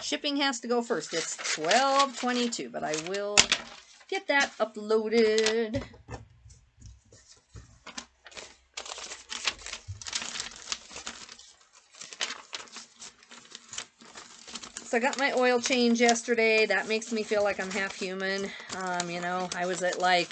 shipping has to go first. It's 12/22, but I will get that uploaded. So I got my oil change yesterday. That makes me feel like I'm half human. You know, I was at like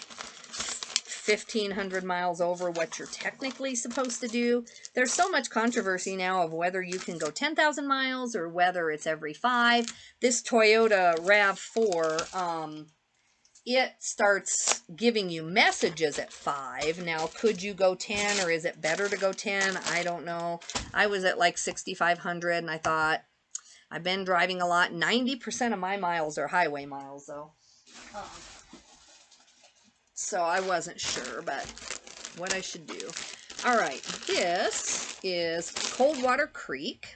1,500 miles over what you're technically supposed to do. There's so much controversy now of whether you can go 10,000 miles or whether it's every 5. This Toyota RAV4, it starts giving you messages at 5. Now, could you go 10 or is it better to go 10? I don't know. I was at like 6,500 and I thought, I've been driving a lot. 90% of my miles are highway miles, though. So I wasn't sure, but what I should do. All right, this is Coldwater Creek.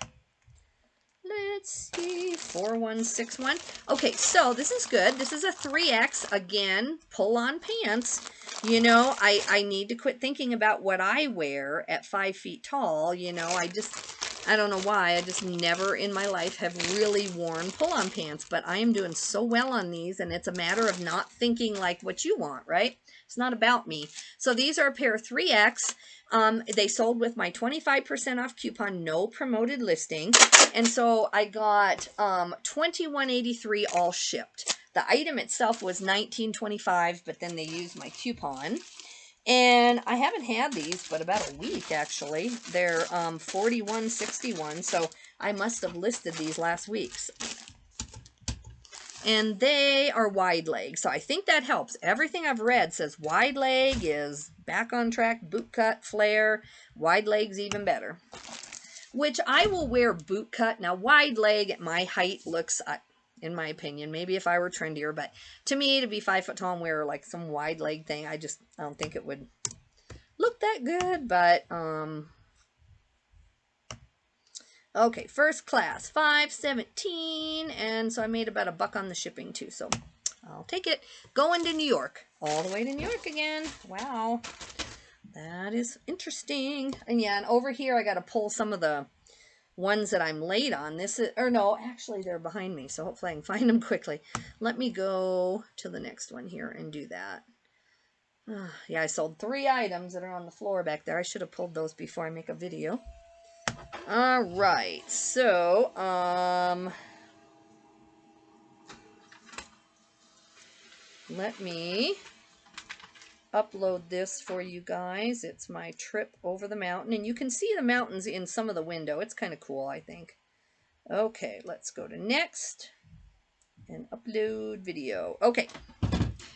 Let's see, 4161. Okay, so this is good. This is a 3X. Again, pull-on pants. You know, I need to quit thinking about what I wear at 5 feet tall. You know, I don't know why. I just never in my life have really worn pull-on pants, but I am doing so well on these, and it's a matter of not thinking like what you want, right? It's not about me. So these are a pair of 3X. They sold with my 25% off coupon, no promoted listing. And so I got $21.83 all shipped. The item itself was $19.25, but then they used my coupon. And I haven't had these but about a week, actually. They're $41.61, so I must have listed these last week's. And they are wide leg, so I think that helps. Everything I've read says wide leg is back on track, boot cut, flare. Wide leg's even better. Which I will wear boot cut. Now, wide leg at my height looks, in my opinion, maybe if I were trendier, but to me, to be 5 foot tall and wear like some wide leg thing, I don't think it would look that good, but, okay, first class, $5.17, and so I made about $1 on the shipping too, so I'll take it. Going to New York, all the way to New York again. Wow, that is interesting. And yeah, and over here I got to pull some of the ones that I'm late on. This is, or no, actually they're behind me, so hopefully I can find them quickly. Let me go to the next one here and do that. Yeah, I sold 3 items that are on the floor back there. I should have pulled those before I make a video. All right, so, let me upload this for you guys. It's my trip over the mountain, and you can see the mountains in some of the window. It's kind of cool, I think. Okay, let's go to next and upload video. Okay.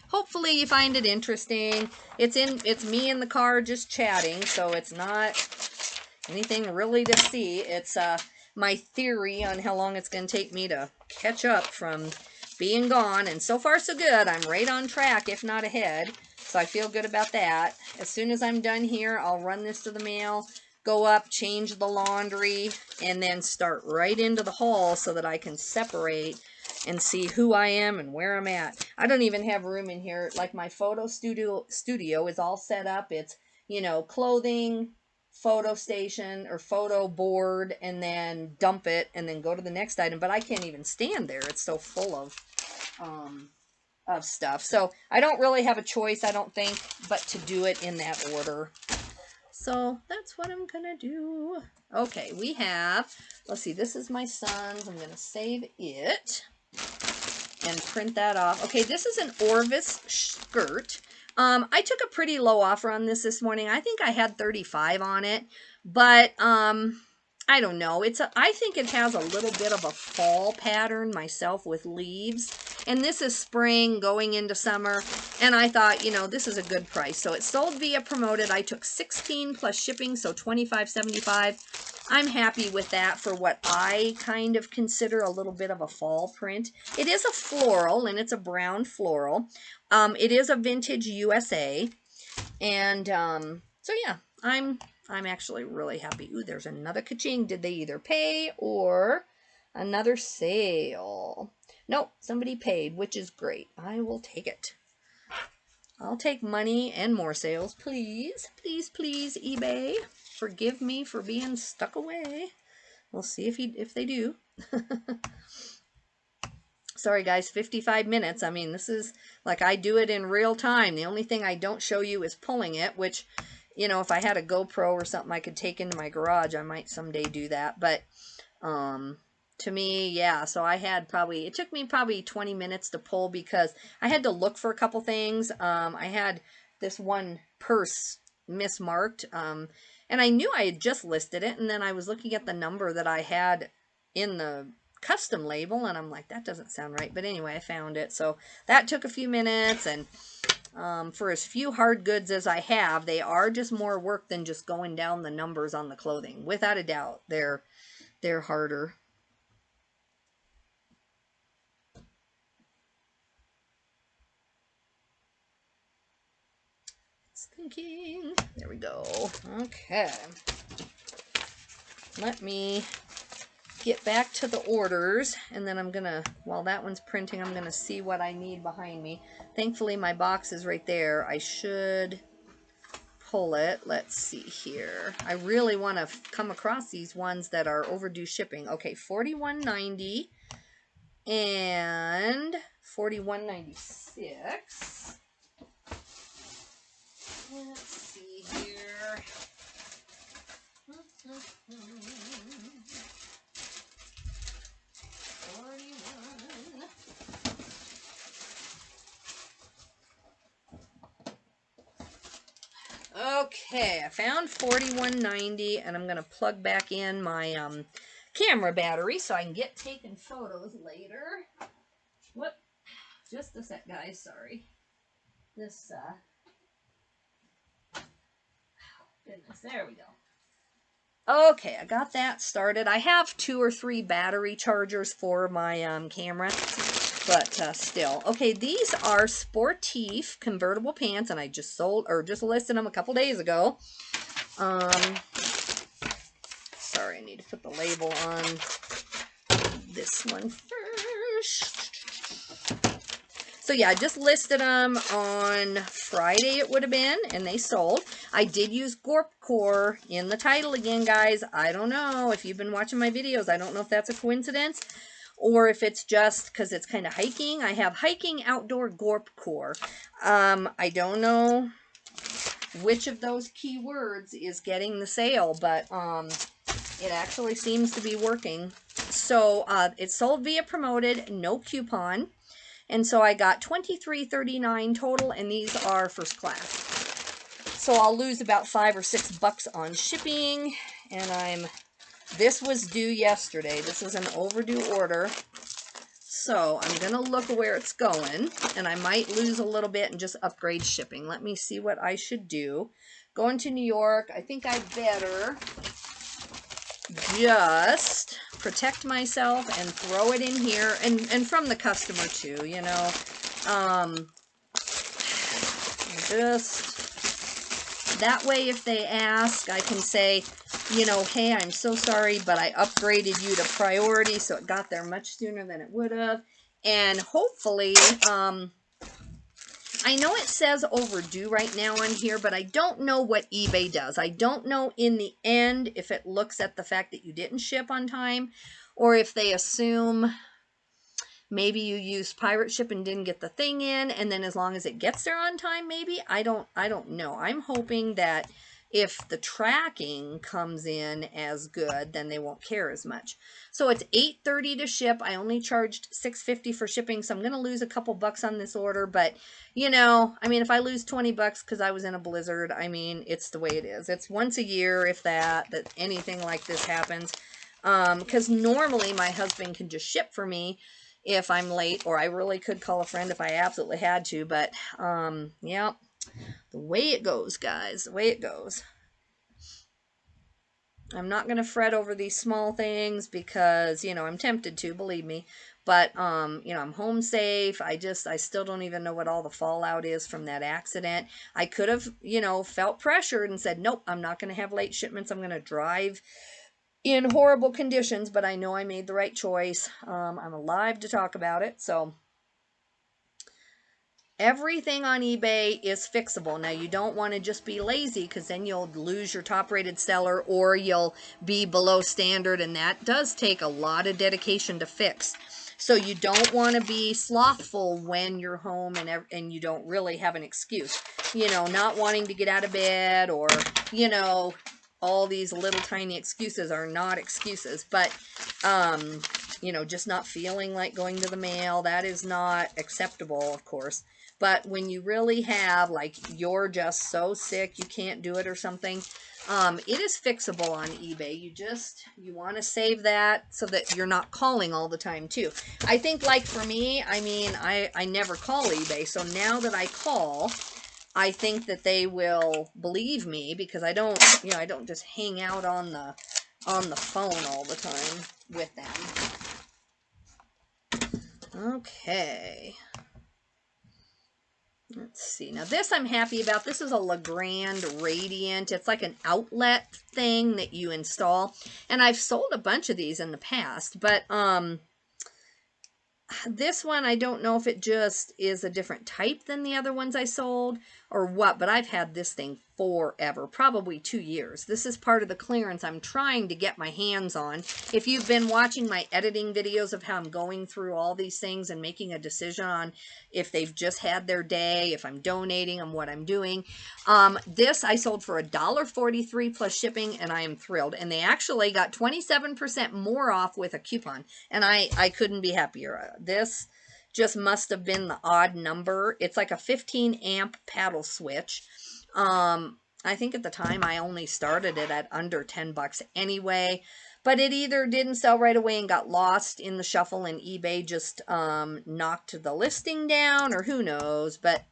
Hopefully you find it interesting. It's me in the car just chatting, so it's not anything really to see. It's my theory on how long it's going to take me to catch up from being gone. And so far so good. I'm right on track, if not ahead. So I feel good about that. As soon as I'm done here, I'll run this to the mail, go up, change the laundry, and then start right into the haul so that I can separate and see who I am and where I'm at. I don't even have room in here. Like, my photo studio is all set up. It's, you know, clothing, photo station or photo board, and then dump it and then go to the next item. But I can't even stand there. It's so full of stuff. So I don't really have a choice, I don't think, but to do it in that order. So that's what I'm gonna do. Okay, we have, let's see, this is my son's. I'm gonna save it and print that off. Okay, this is an Orvis skirt. I took a pretty low offer on this morning. I think I had 35 on it, but I don't know. I think it has a little bit of a fall pattern myself with leaves. And this is spring going into summer. And I thought, you know, this is a good price. So it sold via promoted. I took 16 plus shipping, so $25.75. I'm happy with that for what I kind of consider a little bit of a fall print. It is a floral, and it's a brown floral. It is a vintage USA. And so yeah, I'm actually really happy. Ooh, there's another ka-ching. Did they either pay or another sale? Nope, somebody paid, which is great. I will take it. I'll take money and more sales, please. Please, please, eBay. Forgive me for being stuck away. We'll see if they do. Sorry guys, 55 minutes. I mean, this is like I do it in real time. The only thing I don't show you is pulling it, which, you know, if I had a GoPro or something I could take into my garage, I might someday do that. But to me, yeah, so I had it took me probably 20 minutes to pull because I had to look for a couple things. I had this one purse mismarked, and I knew I had just listed it, and then I was looking at the number that I had in the custom label, and I'm like, that doesn't sound right. But anyway, I found it, so that took a few minutes. And for as few hard goods as I have, they are just more work than just going down the numbers on the clothing. Without a doubt, they're harder. It's thinking. There we go. Okay. Let me get back to the orders, and then I'm gonna, while that one's printing, I'm gonna see what I need behind me. Thankfully my box is right there. I should pull it. Let's see here. I really want to come across these ones that are overdue shipping. Okay, $41.90 and $41.96. Let's see here. Okay, I found $41.90, and I'm going to plug back in my camera battery so I can get taking photos later. Whoop. Just a sec, guys. Sorry. This, goodness, there we go. Okay, I got that started. I have 2 or 3 battery chargers for my camera, but still. Okay, these are Sportif convertible pants, and I just listed them a couple days ago. Sorry, I need to put the label on this one first. So yeah, I just listed them on Friday, it would have been, and they sold. I did use Gorpcore in the title again, guys. I don't know if you've been watching my videos. I don't know if that's a coincidence or if it's just because it's kind of hiking. I have hiking outdoor Gorpcore. I don't know which of those keywords is getting the sale, but it actually seems to be working. So it sold via promoted, no coupon. And so I got $23.39 total, and these are first class. So I'll lose about $5 or $6 on shipping, and this was due yesterday. This is an overdue order. So I'm going to look at where it's going, and I might lose a little bit and just upgrade shipping. Let me see what I should do. Going to New York, I think I better just protect myself and throw it in here, and from the customer too, you know. Just that way, if they ask, I can say, you know, hey, I'm so sorry, but I upgraded you to priority, so it got there much sooner than it would have. And hopefully, I know it says overdue right now on here, but I don't know what eBay does. I don't know in the end if it looks at the fact that you didn't ship on time, or if they assume maybe you used pirate ship and didn't get the thing in, and then as long as it gets there on time, maybe. I don't know. I'm hoping that if the tracking comes in as good, then they won't care as much. So it's $8.30 to ship. I only charged $6.50 for shipping, so I'm going to lose a couple bucks on this order, but you know, I mean, if I lose 20 bucks because I was in a blizzard, I mean, it's the way it is. It's once a year, if that anything like this happens. Because normally my husband can just ship for me if I'm late, or I really could call a friend if I absolutely had to, but yeah, the way it goes, guys, the way it goes. I'm not going to fret over these small things because, you know, I'm tempted to, believe me, but you know, I'm home safe. I still don't even know what all the fallout is from that accident. I could have, you know, felt pressured and said, nope, I'm not going to have late shipments. I'm going to drive in horrible conditions, but I know I made the right choice. I'm alive to talk about it. So everything on eBay is fixable. Now, you don't want to just be lazy, because then you'll lose your top rated seller, or you'll be below standard, and that does take a lot of dedication to fix. So you don't want to be slothful when you're home and you don't really have an excuse. You know, not wanting to get out of bed, or, you know, all these little tiny excuses are not excuses. But, you know, just not feeling like going to the mail, that is not acceptable, of course. But when you really have, like, you're just so sick you can't do it or something, it is fixable on eBay. You want to save that so that you're not calling all the time too. I think, like, for me, I mean, I never call eBay. So now that I call, I think that they will believe me, because I don't, you know, I don't just hang out on the phone all the time with them. Okay. Let's see. Now this I'm happy about. This is a Legrand Radiant. It's like an outlet thing that you install. And I've sold a bunch of these in the past, but this one, I don't know if it just is a different type than the other ones I sold or what, but I've had this thing forever, probably 2 years. This is part of the clearance I'm trying to get my hands on. If you've been watching my editing videos of how I'm going through all these things and making a decision on if they've just had their day, if I'm donating them, what I'm doing. This I sold for $1.43 plus shipping, and I am thrilled. And they actually got 27% more off with a coupon, and I couldn't be happier. This just must have been the odd number. It's like a 15 amp paddle switch. I think at the time I only started it at under 10 bucks anyway, but it either didn't sell right away and got lost in the shuffle and eBay just knocked the listing down, or who knows. But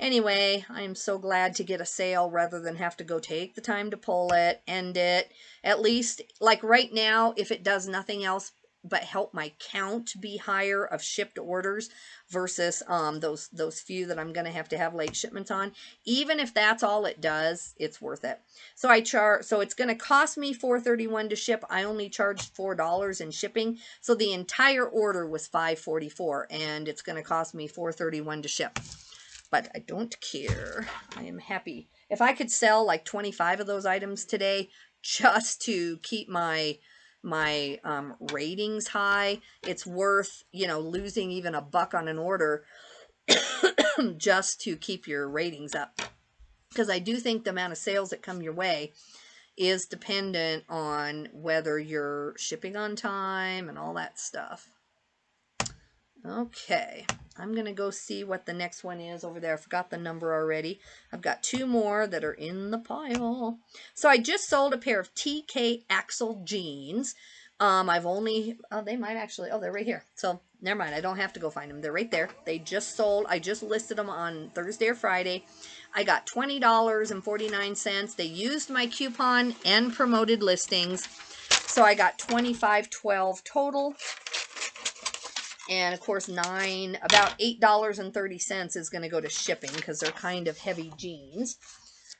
anyway, I am so glad to get a sale rather than have to go take the time to pull it, end it. At least, like right now, if it does nothing else but help my count be higher of shipped orders versus those few that I'm going to have late shipments on, even if that's all it does, it's worth it. So so it's going to cost me $4.31 to ship. I only charged $4 in shipping, so the entire order was $5.44, and it's going to cost me $4.31 to ship. But I don't care. I am happy. If I could sell like 25 of those items today just to keep my ratings high, it's worth, you know, losing even a buck on an order just to keep your ratings up. Because I do think the amount of sales that come your way is dependent on whether you're shipping on time and all that stuff. Okay, I'm going to go see what the next one is over there. I forgot the number already. I've got 2 more that are in the pile. So I just sold a pair of TK Axle jeans. I've only, oh, they might actually, oh, they're right here. So never mind, I don't have to go find them. They're right there. They just sold. I just listed them on Thursday or Friday. I got $20.49. They used my coupon and promoted listings. So I got $25.12 total. And of course, about $8.30 is going to go to shipping because they're kind of heavy jeans.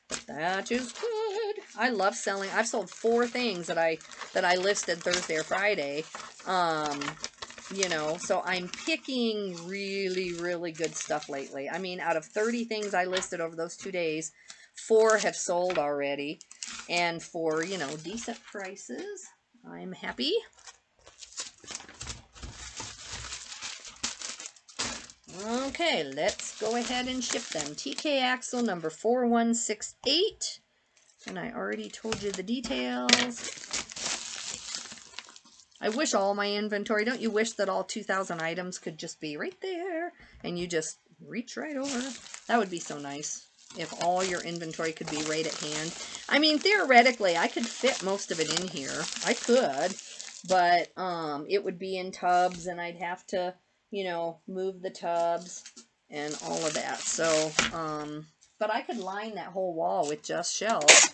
But that is good. I love selling. I've sold 4 things that I listed Thursday or Friday. You know, so I'm picking really, really good stuff lately. I mean, out of 30 things I listed over those 2 days, 4 have sold already. And for, you know, decent prices, I'm happy. Okay, let's go ahead and ship them. TK Axle number 4168. And I already told you the details. I wish all my inventory, don't you wish that all 2,000 items could just be right there and you just reach right over? That would be so nice if all your inventory could be right at hand. I mean, theoretically, I could fit most of it in here. I could, but it would be in tubs and I'd have to, you know, move the tubs and all of that. So, but I could line that whole wall with just shelves.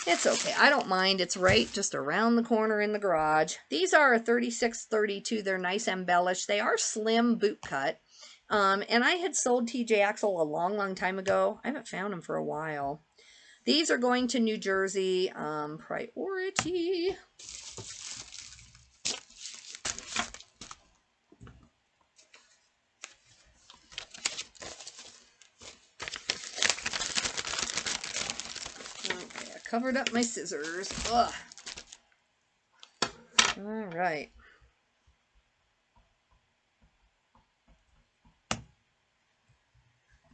It's okay. I don't mind. It's right just around the corner in the garage. These are a 36-32. They're nice embellished. They are slim boot cut. And I had sold TJ Axle a long, long time ago. I haven't found them for a while. These are going to New Jersey. Priority. Okay, I covered up my scissors. Ugh. All right.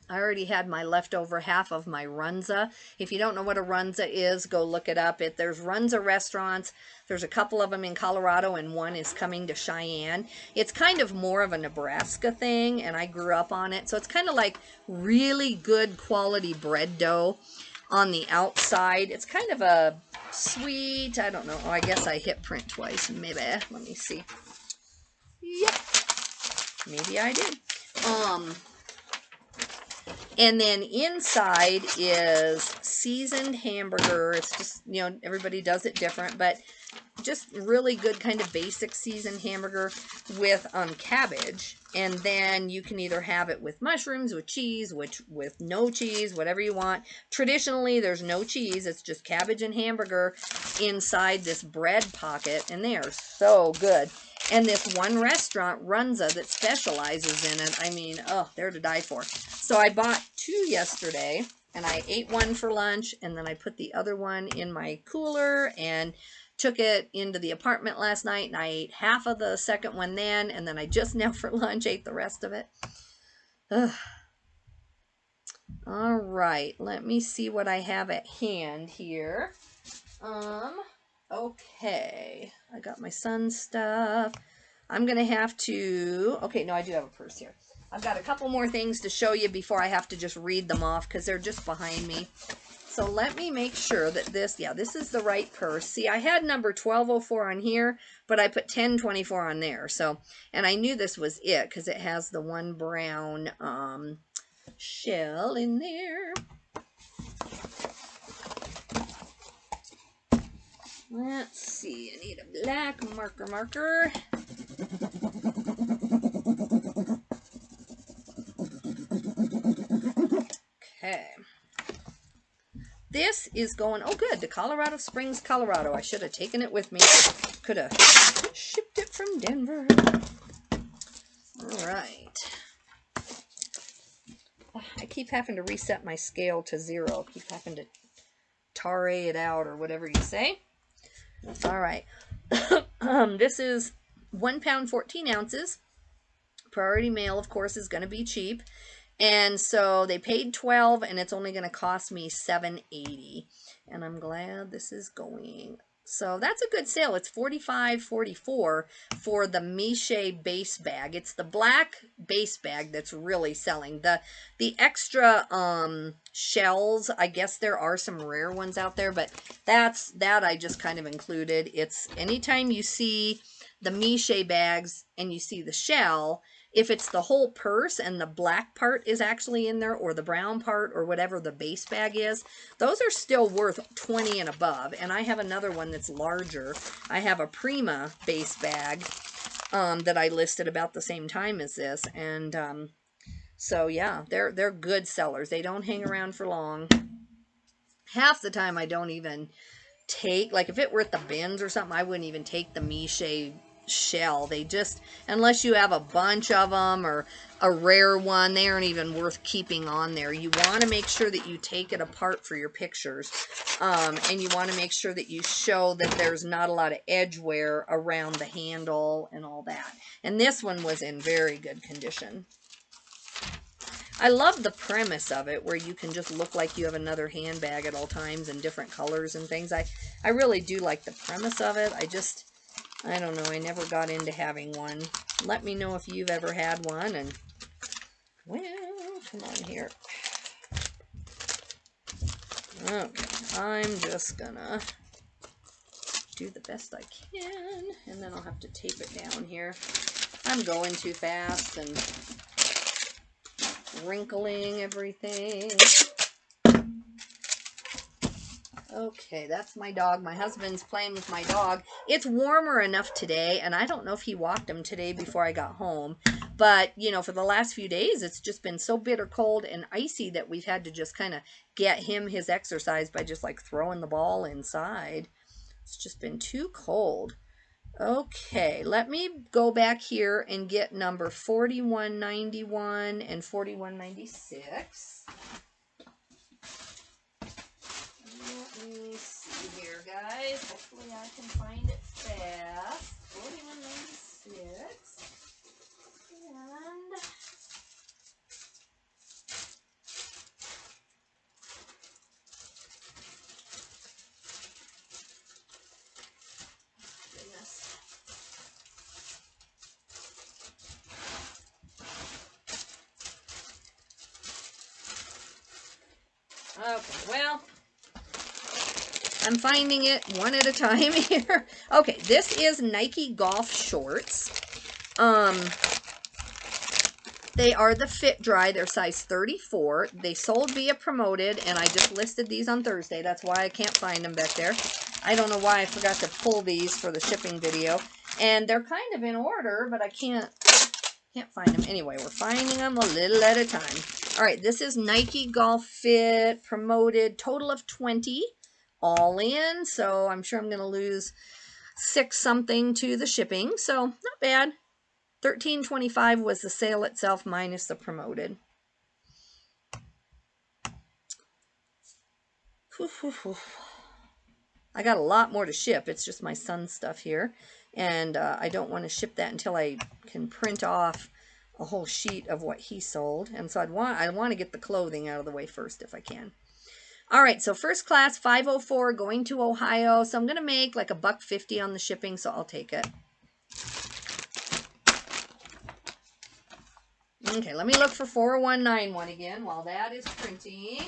I already had my leftover half of my Runza. If you don't know what a Runza is, go look it up. There's Runza restaurants. There's a couple of them in Colorado, and one is coming to Cheyenne. It's kind of more of a Nebraska thing, and I grew up on it. So it's kind of like really good quality bread dough on the outside. It's kind of a sweet, I don't know. Oh, I guess I hit print twice. Maybe. Let me see. Yep. Maybe I did. And then inside is seasoned hamburger. It's just, you know, everybody does it different, but just really good kind of basic seasoned hamburger with cabbage. And then you can either have it with mushrooms, with cheese, with no cheese, whatever you want. Traditionally, there's no cheese. It's just cabbage and hamburger inside this bread pocket, and they are so good. And this one restaurant, Runza, that specializes in it, I mean, oh, they're to die for. So I bought 2 yesterday, and I ate one for lunch, and then I put the other one in my cooler and took it into the apartment last night, and I ate half of the second one then, and then I just now for lunch ate the rest of it. Ugh. All right, let me see what I have at hand here. Okay, I got my son's stuff. I'm going to have to, okay, no, I do have a purse here. I've got a couple more things to show you before I have to just read them off because they're just behind me. So let me make sure that this is the right purse. See, I had number 1204 on here, but I put 1024 on there. So, and I knew this was it because it has the one brown shell in there. Let's see, I need a black marker. Okay. This is going, oh good, to Colorado Springs, Colorado. I should have taken it with me. Could have shipped it from Denver. All right. I keep having to reset my scale to 0. Keep having to tare it out or whatever you say. All right. This is 1 pound, 14 ounces. Priority mail, of course, is going to be cheap. And so they paid $12, and it's only going to cost me $7.80. And I'm glad this is going. So that's a good sale. It's $45.44 for the Miche base bag. It's the black base bag that's really selling. The extra shells, I guess there are some rare ones out there, but that I just kind of included. It's anytime you see the Miche bags and you see the shell, if it's the whole purse and the black part is actually in there, or the brown part, or whatever the base bag is, those are still worth $20 and above. And I have another one that's larger. I have a Prima base bag that I listed about the same time as this. And so yeah, they're good sellers. They don't hang around for long. Half the time I don't even take, like if it were at the bins or something, I wouldn't even take the Miche shell. They just, unless you have a bunch of them or a rare one, they aren't even worth keeping on there. You want to make sure that you take it apart for your pictures, and you want to make sure that you show that there's not a lot of edge wear around the handle and all that. And this one was in very good condition. I love the premise of it, where you can just look like you have another handbag at all times in different colors and things. I really do like the premise of it. I don't know, I never got into having one. Let me know if you've ever had one. And, well, come on here. Okay, I'm just gonna do the best I can, and then I'll have to tape it down here. I'm going too fast and wrinkling everything. Okay, that's my dog. My husband's playing with my dog. It's warmer enough today, and I don't know if he walked him today before I got home. But, you know, for the last few days, it's just been so bitter cold and icy that we've had to just kind of get him his exercise by just like throwing the ball inside. It's just been too cold. Okay, let me go back here and get number 4191 and 4196. Let me see here, guys. Hopefully I can find it fast. 4196. And goodness. Okay, well, I'm finding it one at a time here. Okay, this is Nike golf shorts. They are the Fit Dry. They're size 34. They sold via Promoted, and I just listed these on Thursday. That's why I can't find them back there. I don't know why I forgot to pull these for the shipping video. And they're kind of in order, but I can't find them. Anyway, we're finding them a little at a time. All right, this is Nike Golf Fit Promoted, total of 20 all in. So I'm sure I'm going to lose 6 something to the shipping. So not bad. $13.25 was the sale itself minus the Promoted. I got a lot more to ship. It's just my son's stuff here. And I don't want to ship that until I can print off a whole sheet of what he sold. And so I want to get the clothing out of the way first if I can. All right, so first class, 504, going to Ohio. So I'm going to make like $1.50 on the shipping, so I'll take it. Okay, let me look for 4191 again while that is printing.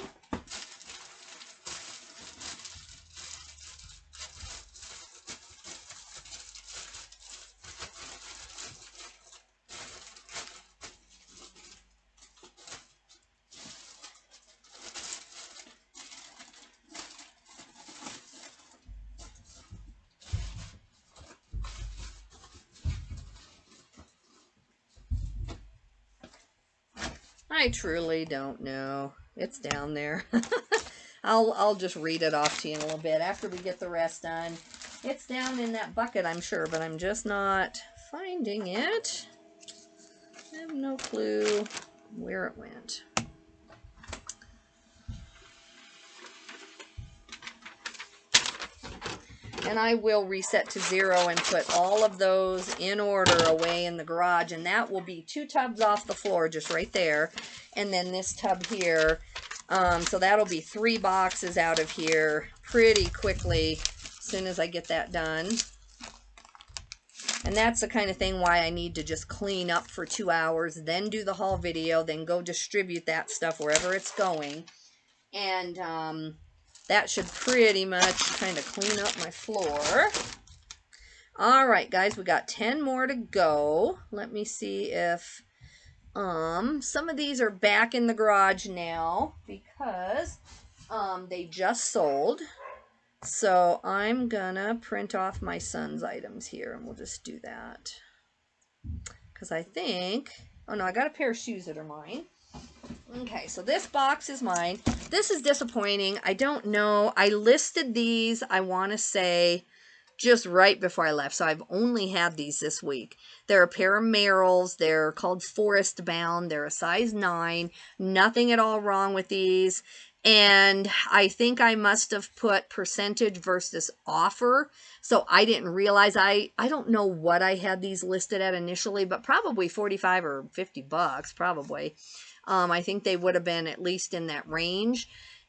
I truly don't know. It's down there. I'll just read it off to you in a little bit after we get the rest done. It's down in that bucket, I'm sure, but I'm just not finding it. I have no clue where it went. And I will reset to 0 and put all of those in order away in the garage. And that will be 2 tubs off the floor, just right there. And then this tub here. So that'll be 3 boxes out of here pretty quickly as soon as I get that done. And that's the kind of thing why I need to just clean up for 2 hours, then do the haul video, then go distribute that stuff wherever it's going. And that should pretty much kind of clean up my floor. All right, guys, we got 10 more to go. Let me see if Some of these are back in the garage now because they just sold. So I'm gonna print off my son's items here and we'll just do that. Because I think, oh no, I got a pair of shoes that are mine. Okay, so this box is mine. This is disappointing. I don't know. I listed these, I want to say, just right before I left. So I've only had these this week. They're a pair of Merrells. They're called Forest Bound. They're a size 9. Nothing at all wrong with these. And I think I must have put percentage versus offer. So I didn't realize, I don't know what I had these listed at initially, but probably 45 or 50 bucks, probably. I think they would have been at least in that range.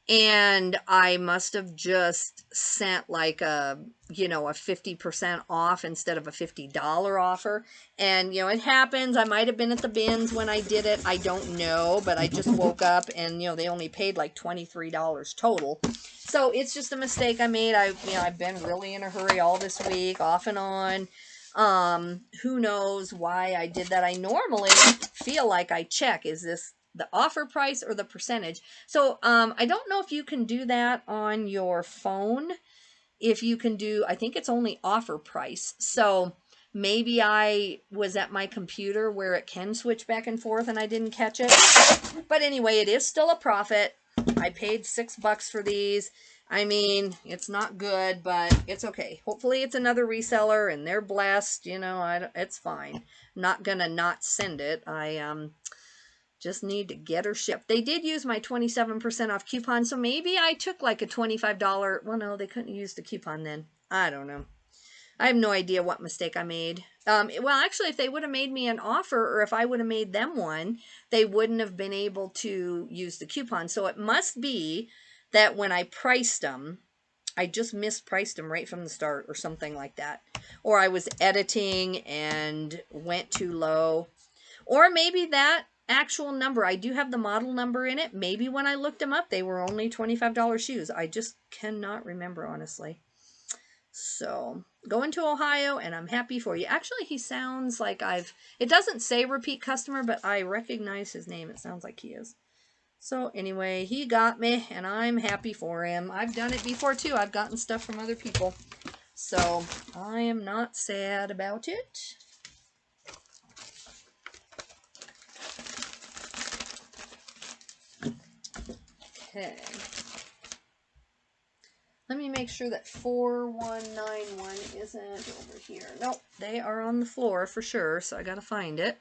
And I must have just sent like a 50% off instead of a $50 offer. And, it happens. I might have been at the bins when I did it. I don't know, but I just woke up and, they only paid like $23 total. So it's just a mistake I made. I've been really in a hurry all this week, off and on. Who knows why I did that? I normally feel like I check, is this the offer price or the percentage? So I don't know if you can do that on your phone. If you can do, I think it's only offer price. So maybe I was at my computer where it can switch back and forth and I didn't catch it. But anyway, it is still a profit. I paid $6 for these. I mean, it's not good, but it's okay. Hopefully it's another reseller and they're blessed. It's fine. Not gonna not send it. I just need to get her shipped. They did use my 27% off coupon, so maybe I took like a $25. Well, no, they couldn't use the coupon then. I don't know. I have no idea what mistake I made. Well, actually, if they would have made me an offer or if I would have made them one, they wouldn't have been able to use the coupon. So it must be that when I priced them, I just mispriced them right from the start or something like that. Or I was editing and went too low. Or maybe that actual number, I do have the model number in it. Maybe when I looked them up, they were only $25 shoes. I just cannot remember, honestly. So, going to Ohio, and I'm happy for you. Actually, he sounds like it doesn't say repeat customer, but I recognize his name. It sounds like he is. So, anyway, he got me, and I'm happy for him. I've done it before, too. I've gotten stuff from other people. So, I am not sad about it. Okay. Let me make sure that 4191 isn't over here. Nope, they are on the floor for sure, so I gotta find it.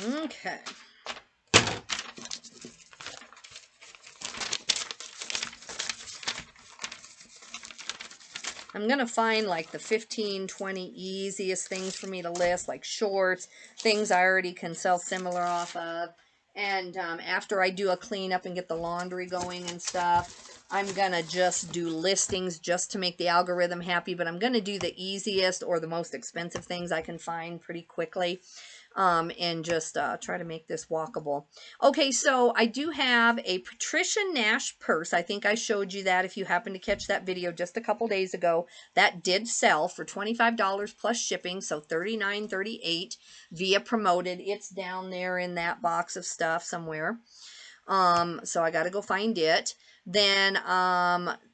Okay. I'm going to find like the 15, 20 easiest things for me to list, like shorts, things I already can sell similar off of. And after I do a cleanup and get the laundry going and stuff, I'm going to just do listings just to make the algorithm happy. But I'm going to do the easiest or the most expensive things I can find pretty quickly. And just try to make this walkable. Okay, so I do have a Patricia Nash purse. I think I showed you that if you happen to catch that video just a couple days ago. That did sell for $25 plus shipping, so $39.38 via promoted. It's down there in that box of stuff somewhere. So I got to go find it. Then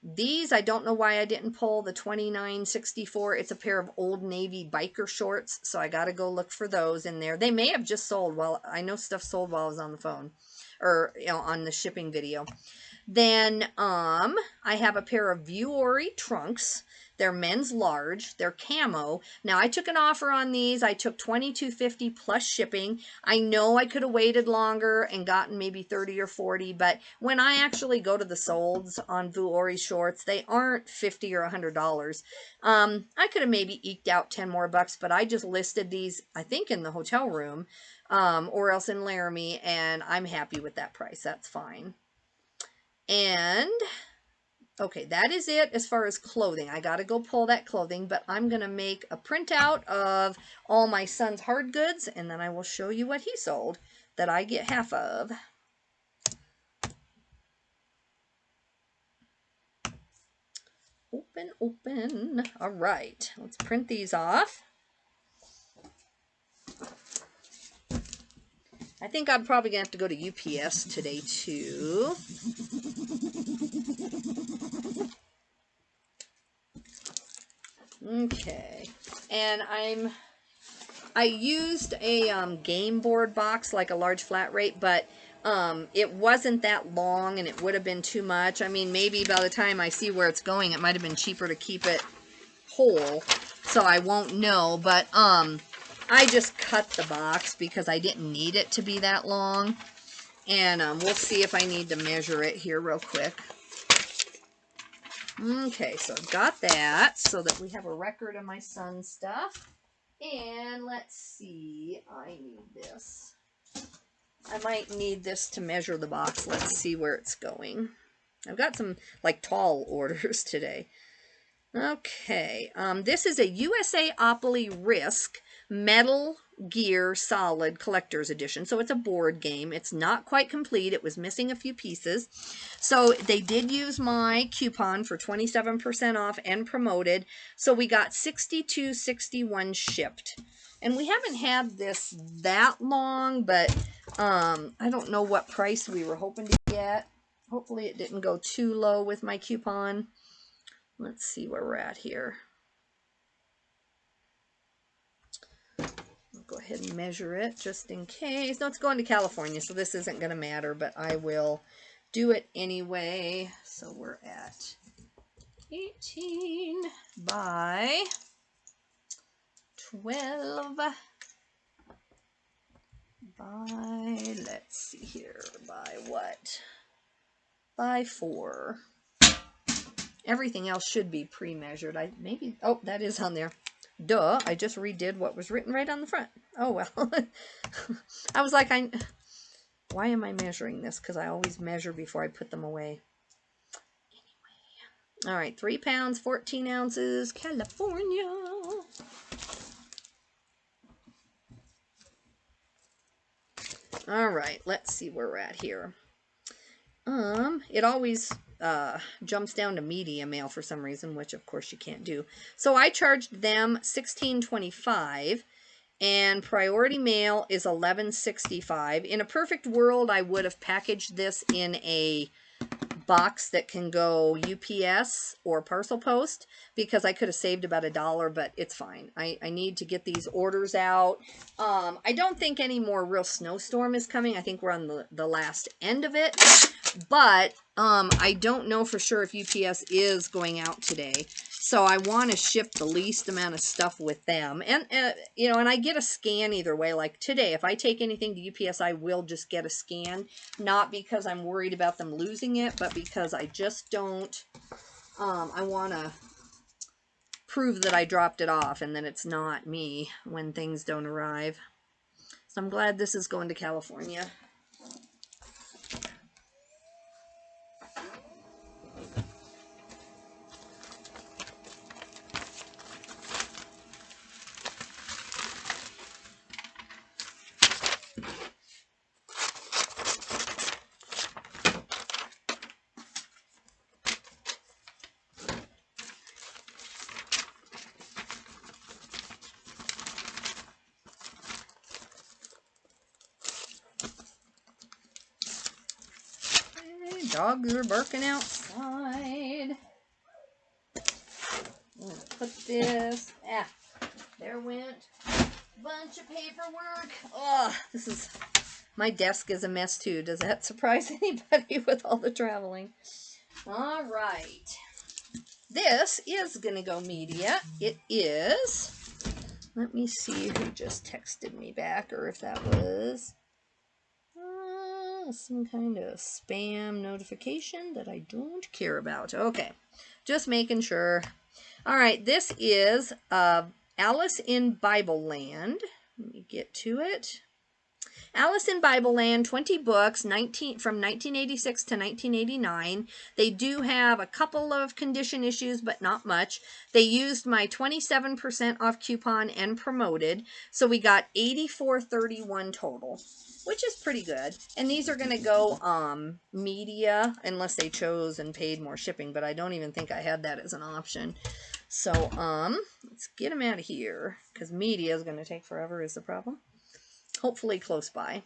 these, I don't know why I didn't pull the $29.64. It's a pair of Old Navy biker shorts, so I got to go look for those in there. They may have just sold while I know stuff sold while I was on the phone or on the shipping video. Then I have a pair of Vuori trunks. They're men's large. They're camo. Now I took an offer on these. I took $22.50 plus shipping. I know I could have waited longer and gotten maybe 30 or 40, but when I actually go to the solds on Vuori shorts, they aren't $50 or $100. I could have maybe eked out 10 more bucks, but I just listed these, I think, in the hotel room or else in Laramie, and I'm happy with that price. That's fine. And Okay, that is it as far as clothing. I gotta go pull that clothing, but I'm gonna make a printout of all my son's hard goods, and then I will show you what he sold that I get half of. Open, open. All right, let's print these off. I think I'm probably gonna have to go to UPS today too. Okay, and I used a game board box, like a large flat rate, but it wasn't that long and it would have been too much. I mean, maybe by the time I see where it's going, it might have been cheaper to keep it whole, so I won't know. But I just cut the box because I didn't need it to be that long. And we'll see if I need to measure it here real quick. Okay, so I've got that so that we have a record of my son's stuff. And let's see, I need this. I might need this to measure the box. Let's see where it's going. I've got some like tall orders today. Okay, this is a USAopoly Risk Metal Gear Solid Collector's Edition. So it's a board game. It's not quite complete. It was missing a few pieces. So they did use my coupon for 27% off and promoted. So we got $62.61 shipped. And we haven't had this that long, but I don't know what price we were hoping to get. Hopefully it didn't go too low with my coupon. Let's see where we're at here. I'll go ahead and measure it just in case. No, it's going to California, so this isn't going to matter, but I will do it anyway. So we're at 18 by 12 by, let's see here, by what? By 4. Everything else should be pre-measured. Oh, that is on there. Duh, I just redid what was written right on the front. Oh, well. I was like, why am I measuring this? Because I always measure before I put them away. Anyway. All right, 3 pounds, 14 ounces, California. All right, let's see where we're at here. It always jumps down to media mail for some reason, which of course you can't do. So I charged them $16.25, and priority mail is $11.65. In a perfect world, I would have packaged this in a box that can go UPS or parcel post, because I could have saved about $1, but it's fine. I need to get these orders out. I don't think any more real snowstorm is coming. I think we're on the last end of it, but I don't know for sure if UPS is going out today. So I want to ship the least amount of stuff with them. And, you know, and I get a scan either way. Like today, if I take anything to UPS, I will just get a scan. Not because I'm worried about them losing it, but because I just don't, I want to prove that I dropped it off and that it's not me when things don't arrive. So I'm glad this is going to California. Dogs are barking outside. I'm gonna put this. There went a bunch of paperwork. Oh, my desk is a mess too. Does that surprise anybody with all the traveling? All right. This is gonna go media. It is. Let me see who just texted me back, or if that was some kind of spam notification that I don't care about. Okay, just making sure. All right, this is Alice in Bible Land. Let me get to it. Alice in Bible Land, 20 books, from 1986 to 1989. They do have a couple of condition issues, but not much. They used my 27% off coupon and promoted, so we got $84.31 total, which is pretty good. And these are going to go media, unless they chose and paid more shipping, but I don't even think I had that as an option. So let's get them out of here, because media is going to take forever is the problem. Hopefully close by.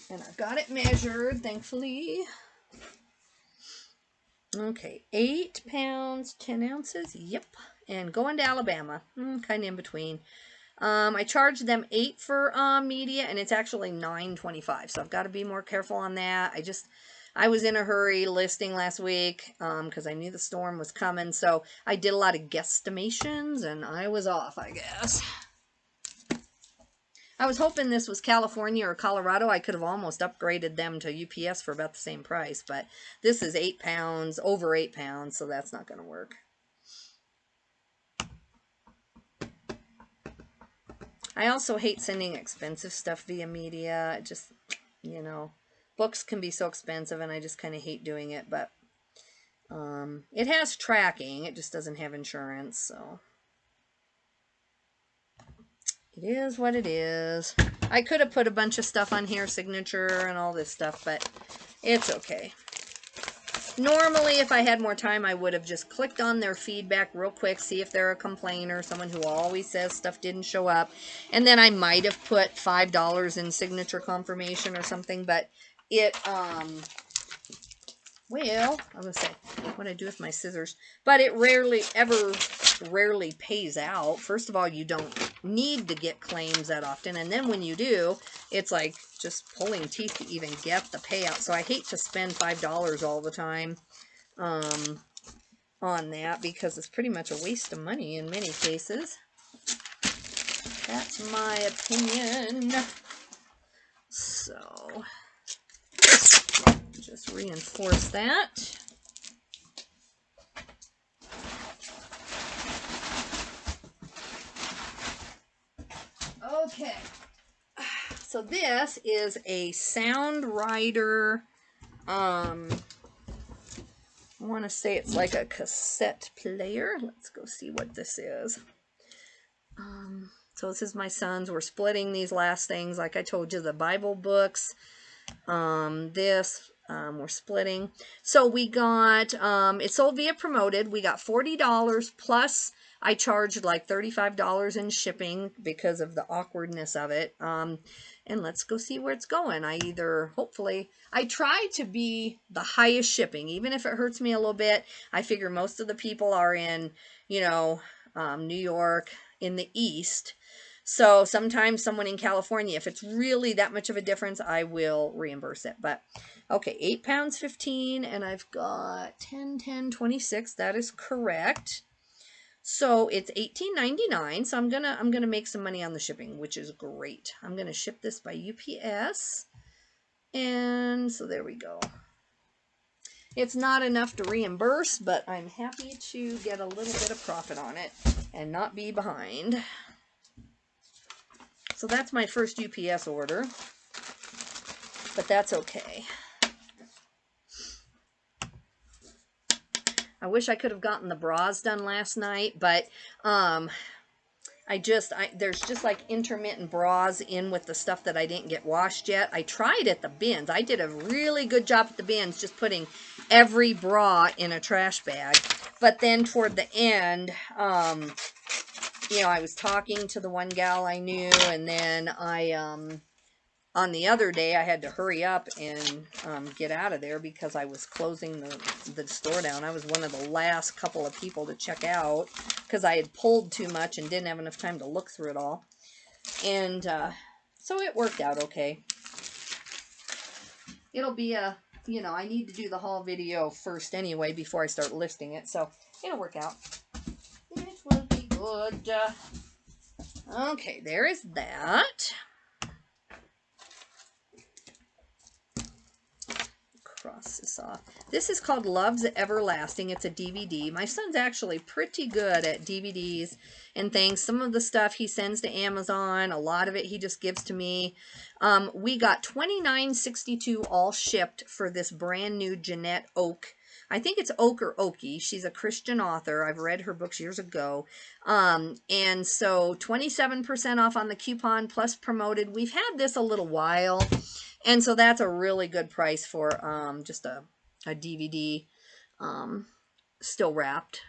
And I've got it measured, thankfully. Okay, 8 pounds, 10 ounces. Yep. And going to Alabama. Kind of in between. I charged them $8 for media, and it's actually $9.25. So I've got to be more careful on that. I was in a hurry listing last week because I knew the storm was coming. So I did a lot of guesstimations, and I was off, I guess. I was hoping this was California or Colorado. I could have almost upgraded them to UPS for about the same price, but this is 8 pounds, over 8 pounds, so that's not going to work. I also hate sending expensive stuff via media. It just, you know, books can be so expensive, and I just kind of hate doing it, but it has tracking. It just doesn't have insurance, so it is what it is. I could have put a bunch of stuff on here, signature and all this stuff, but it's okay. Normally, if I had more time, I would have just clicked on their feedback real quick, see if they're a complainer, someone who always says stuff didn't show up. And then I might have put $5 in signature confirmation or something, but it, well, I was going to say, what I do with my scissors, but it rarely pays out. First of all, you don't need to get claims that often, and then when you do, it's like just pulling teeth to even get the payout. So I hate to spend $5 all the time on that, because it's pretty much a waste of money in many cases. That's my opinion. So just reinforce that. Okay, so this is a Sound Rider, I want to say it's like a cassette player. Let's go see what this is. So this is my son's. We're splitting these last things. Like I told you, the Bible books, we're splitting. So we got, it sold via promoted. We got $40 plus I charged like $35 in shipping because of the awkwardness of it. And let's go see where it's going. Hopefully, I try to be the highest shipping, even if it hurts me a little bit. I figure most of the people are in, New York, in the East. So sometimes someone in California, if it's really that much of a difference, I will reimburse it. But okay, 8 pounds 15, and I've got 10, 10, 26. That is correct. So it's $18.99. So I'm gonna make some money on the shipping, which is great. I'm gonna ship this by UPS, and so there we go. It's not enough to reimburse, but I'm happy to get a little bit of profit on it and not be behind. So that's my first UPS order, but that's okay. I wish I could have gotten the bras done last night, but there's just like intermittent bras in with the stuff that I didn't get washed yet. I tried at the bins. I did a really good job at the bins, just putting every bra in a trash bag. But then toward the end, I was talking to the one gal I knew, and then on the other day, I had to hurry up and get out of there because I was closing the store down. I was one of the last couple of people to check out because I had pulled too much and didn't have enough time to look through it all. And so it worked out okay. It'll be I need to do the haul video first anyway before I start listing it. So it'll work out. It will be good. Okay, there is that. cross this off. This is called Love's Everlasting. It's a DVD. My son's actually pretty good at DVDs and things. Some of the stuff he sends to Amazon. A lot of it he just gives to me. We got $29.62 all shipped for this brand new Jeanette Oak. I think it's Oak or Okie. She's a Christian author. I've read her books years ago. And so 27% off on the coupon plus promoted. We've had this a little while. And so that's a really good price for just a DVD still wrapped.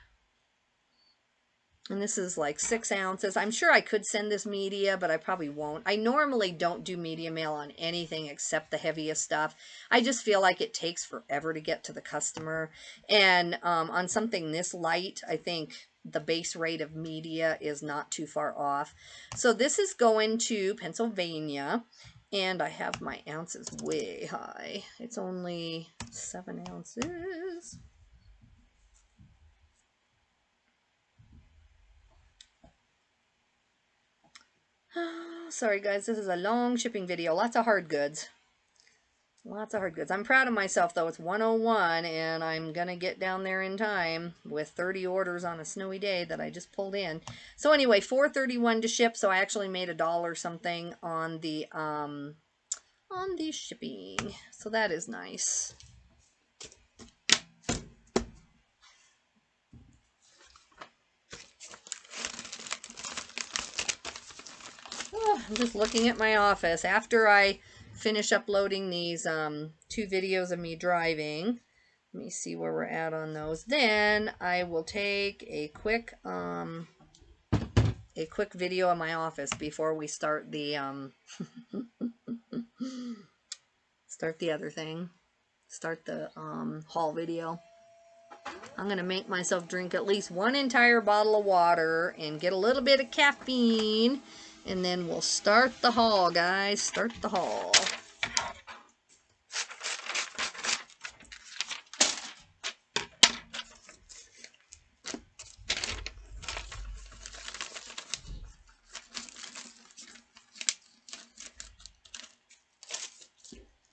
And this is like 6 ounces. I'm sure I could send this media, but I probably won't. I normally don't do media mail on anything except the heaviest stuff. I just feel like it takes forever to get to the customer. And on something this light, I think the base rate of media is not too far off. So this is going to Pennsylvania. And I have my ounces way high. It's only 7 ounces. Sorry guys, this is a long shipping video. Lots of hard goods. Lots of hard goods. I'm proud of myself though. It's 101 and I'm going to get down there in time with 30 orders on a snowy day that I just pulled in. So anyway, $4.31 to ship. So I actually made $1 something on the shipping. So that is nice. I'm just looking at my office. After I finish uploading these 2 videos of me driving, let me see where we're at on those. Then I will take a quick video of my office before we start the start the other thing. Start the haul video. I'm going to make myself drink at least 1 entire bottle of water and get a little bit of caffeine. And then we'll start the haul, guys. Start the haul.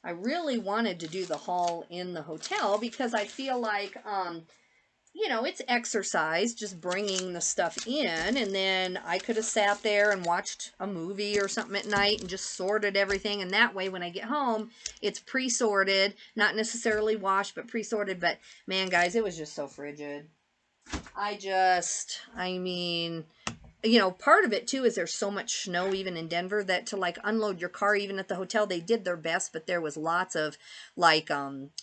I really wanted to do the haul in the hotel because I feel like, you know, it's exercise just bringing the stuff in, and then I could have sat there and watched a movie or something at night and just sorted everything, and that way when I get home it's pre-sorted, not necessarily washed but pre-sorted. But man guys, it was just so frigid. I mean, you know, part of it too is there's so much snow even in Denver that to like unload your car even at the hotel, they did their best, but there was lots of like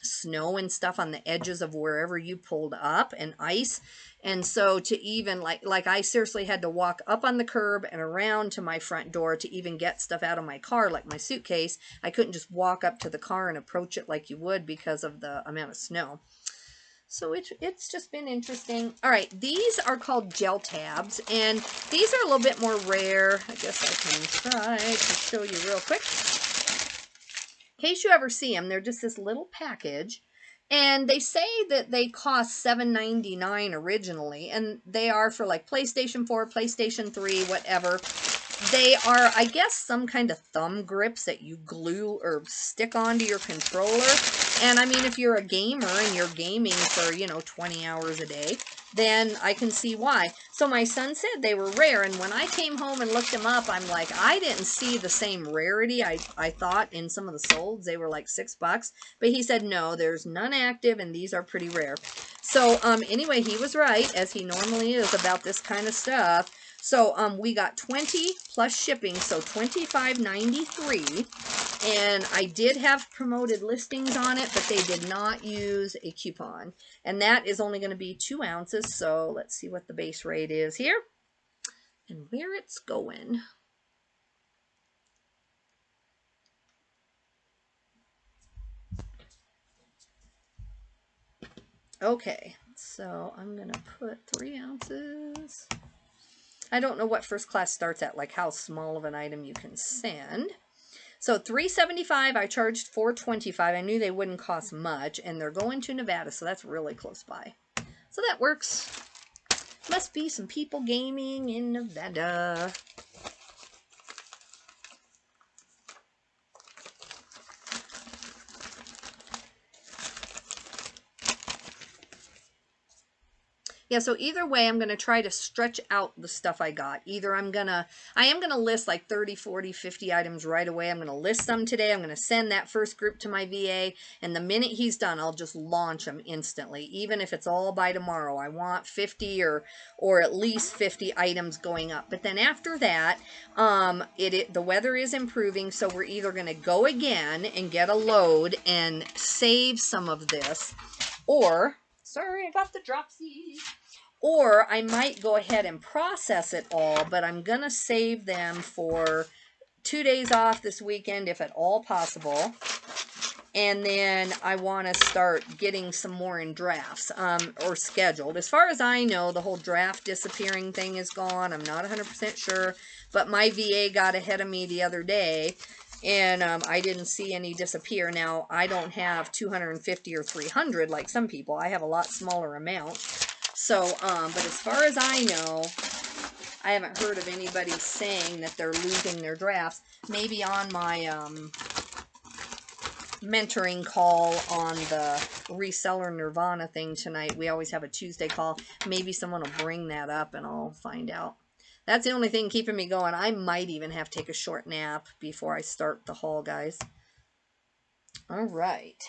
snow and stuff on the edges of wherever you pulled up and ice. And so to even like I seriously had to walk up on the curb and around to my front door to even get stuff out of my car, like my suitcase. I couldn't just walk up to the car and approach it like you would because of the amount of snow. So it's just been interesting. All right, these are called gel tabs, and these are a little bit more rare. I guess I can try to show you real quick. In case you ever see them, they're just this little package, and they say that they cost $7.99 originally, and they are for like PlayStation 4, PlayStation 3, whatever. They are, I guess, some kind of thumb grips that you glue or stick onto your controller. And I mean, if you're a gamer and you're gaming for, you know, 20 hours a day, then I can see why. So my son said they were rare, and when I came home and looked them up, I'm like, I didn't see the same rarity I thought in some of the solds. They were like $6, but he said, no, there's none active, and these are pretty rare. So anyway, he was right, as he normally is about this kind of stuff. So we got 20 plus shipping, so $25.93, and I did have promoted listings on it, but they did not use a coupon, and that is only going to be 2 ounces. So let's see what the base rate is here and where it's going. Okay, so I'm going to put 3 ounces. I don't know what first class starts at, like how small of an item you can send. So $3.75, I charged $4.25. I knew they wouldn't cost much, and they're going to Nevada, so that's really close by. So that works. Must be some people gaming in Nevada. Yeah, so either way, I'm going to try to stretch out the stuff I got. Either I am going to list like 30, 40, 50 items right away. I'm going to list them today. I'm going to send that first group to my VA. And the minute he's done, I'll just launch them instantly. Even if it's all by tomorrow. I want 50 or at least 50 items going up. But then after that, the weather is improving. So we're either going to go again and get a load and save some of this. Or, sorry, I got the dropsies. Or I might go ahead and process it all, but I'm going to save them for 2 days off this weekend, if at all possible. And then I want to start getting some more in drafts, or scheduled. As far as I know, the whole draft disappearing thing is gone. I'm not 100% sure, but my VA got ahead of me the other day, and I didn't see any disappear. Now, I don't have 250 or 300 like some people. I have a lot smaller amount. So, but as far as I know, I haven't heard of anybody saying that they're losing their drafts. Maybe on my mentoring call on the Reseller Nirvana thing tonight. We always have a Tuesday call. Maybe someone will bring that up and I'll find out. That's the only thing keeping me going. I might even have to take a short nap before I start the haul, guys. All right.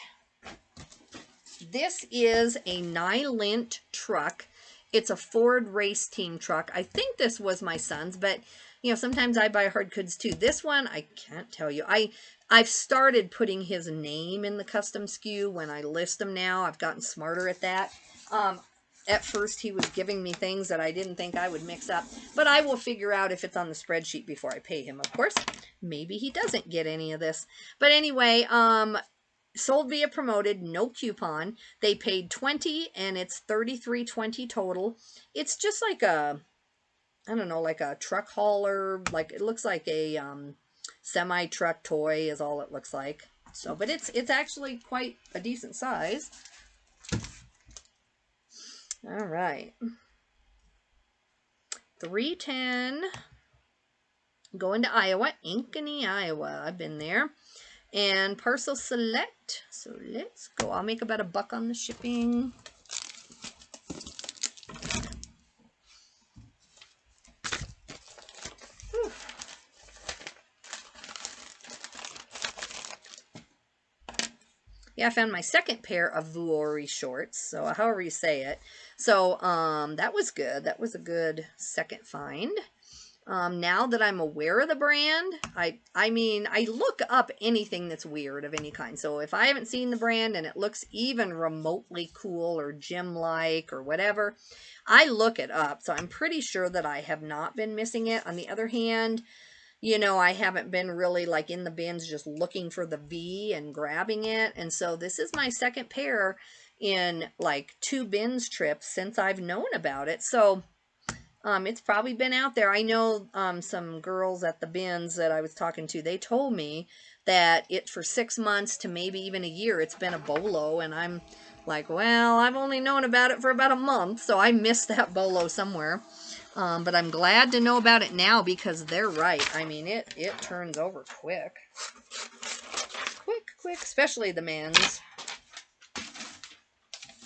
This is a Nylint truck. It's a Ford race team truck. I think this was my son's, but you know, sometimes I buy hard goods too. This one, I can't tell you. I've started putting his name in the custom SKU when I list them now. I've gotten smarter at that. At first, he was giving me things that I didn't think I would mix up, but I will figure out if it's on the spreadsheet before I pay him, of course. Maybe he doesn't get any of this. But anyway, sold via promoted, no coupon. They paid $20 and it's $33.20 total. It's just like a, I don't know, like a truck hauler. Like it looks like a semi truck toy is all it looks like. So, but it's actually quite a decent size. All right, 310. Going to Iowa, Ankeny, Iowa. I've been there. And parcel select. So let's go. I'll make about $1 on the shipping. Whew. Yeah, I found my second pair of Vuori shorts. So however you say it. So that was good. That was a good second find. Now that I'm aware of the brand, I mean, I look up anything that's weird of any kind. So if I haven't seen the brand and it looks even remotely cool or gym-like or whatever, I look it up. So I'm pretty sure that I have not been missing it. On the other hand, you know, I haven't been really like in the bins just looking for the V and grabbing it. And so this is my second pair in like 2 bins trips since I've known about it. So it's probably been out there. I know some girls at the bins that I was talking to, they told me that for 6 months to maybe even a year, it's been a bolo. And I'm like, well, I've only known about it for about a month, so I missed that bolo somewhere. But I'm glad to know about it now because they're right. I mean, it turns over quick. Quick, especially the men's.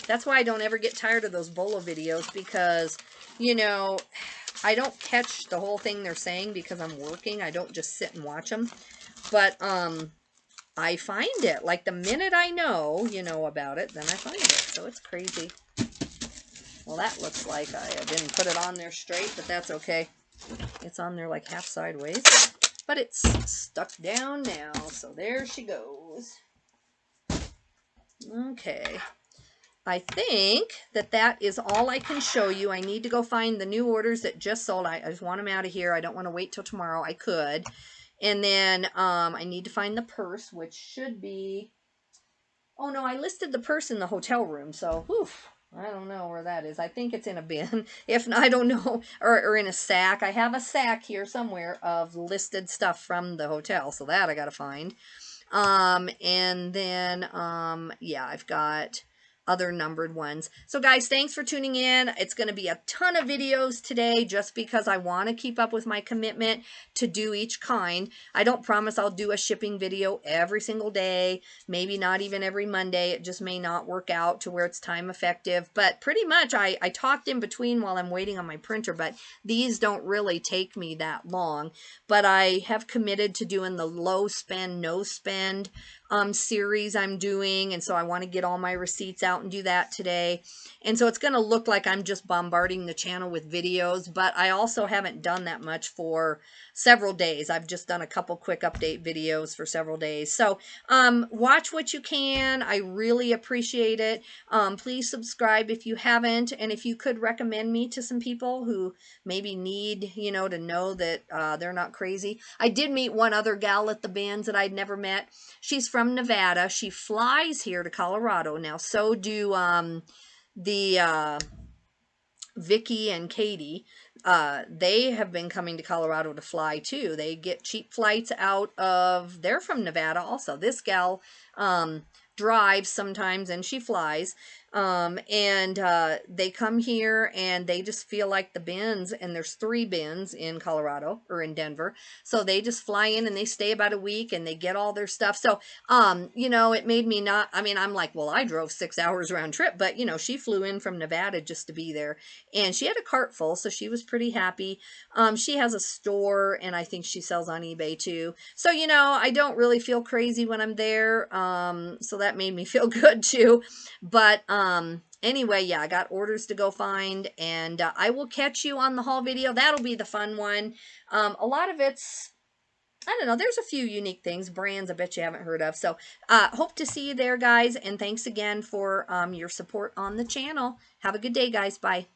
That's why I don't ever get tired of those bolo videos because, you know, I don't catch the whole thing they're saying because I'm working. I don't just sit and watch them. But I find it. Like the minute I know, you know, about it, then I find it. So it's crazy. Well, that looks like I didn't put it on there straight, but that's okay. It's on there like half sideways. But it's stuck down now. So there she goes. Okay. I think that is all I can show you. I need to go find the new orders that just sold. I just want them out of here. I don't want to wait till tomorrow. I could. And then I need to find the purse, which should be... Oh, no, I listed the purse in the hotel room. So, whew, I don't know where that is. I think it's in a bin. If not, I don't know. Or in a sack. I have a sack here somewhere of listed stuff from the hotel. So that I got to find. And then, yeah, I've got... other numbered ones. So guys, thanks for tuning in. It's going to be a ton of videos today just because I want to keep up with my commitment to do each kind. I don't promise I'll do a shipping video every single day, maybe not even every Monday. It just may not work out to where it's time effective, but pretty much I talked in between while I'm waiting on my printer, but these don't really take me that long. But I have committed to doing the low spend, no spend series I'm doing, and so I want to get all my receipts out and do that today. And so it's going to look like I'm just bombarding the channel with videos, but I also haven't done that much for several days. I've just done a couple quick update videos for several days. So watch what you can. I really appreciate it. Please subscribe if you haven't, and if you could recommend me to some people who maybe need, you know, to know that they're not crazy. I did meet one other gal at the bands that I'd never met. She's from Nevada. She flies here to Colorado. Now, so do the Vicky and Katie. They have been coming to Colorado to fly too. They get cheap flights out of, they're from Nevada also. This gal drives sometimes and she flies. They come here and they just feel like the bins, and there's 3 bins in Colorado or in Denver. So they just fly in and they stay about a week and they get all their stuff. So, you know, it made me not, I mean, I'm like, well, I drove 6 hours round trip, but you know, she flew in from Nevada just to be there, and she had a cart full. So she was pretty happy. She has a store and I think she sells on eBay too. So, you know, I don't really feel crazy when I'm there. So that made me feel good too. But, anyway, yeah, I got orders to go find, and I will catch you on the haul video. That'll be the fun one. A lot of it's, I don't know, there's a few unique things, brands I bet you haven't heard of. So, hope to see you there, guys, and thanks again for your support on the channel. Have a good day, guys. Bye.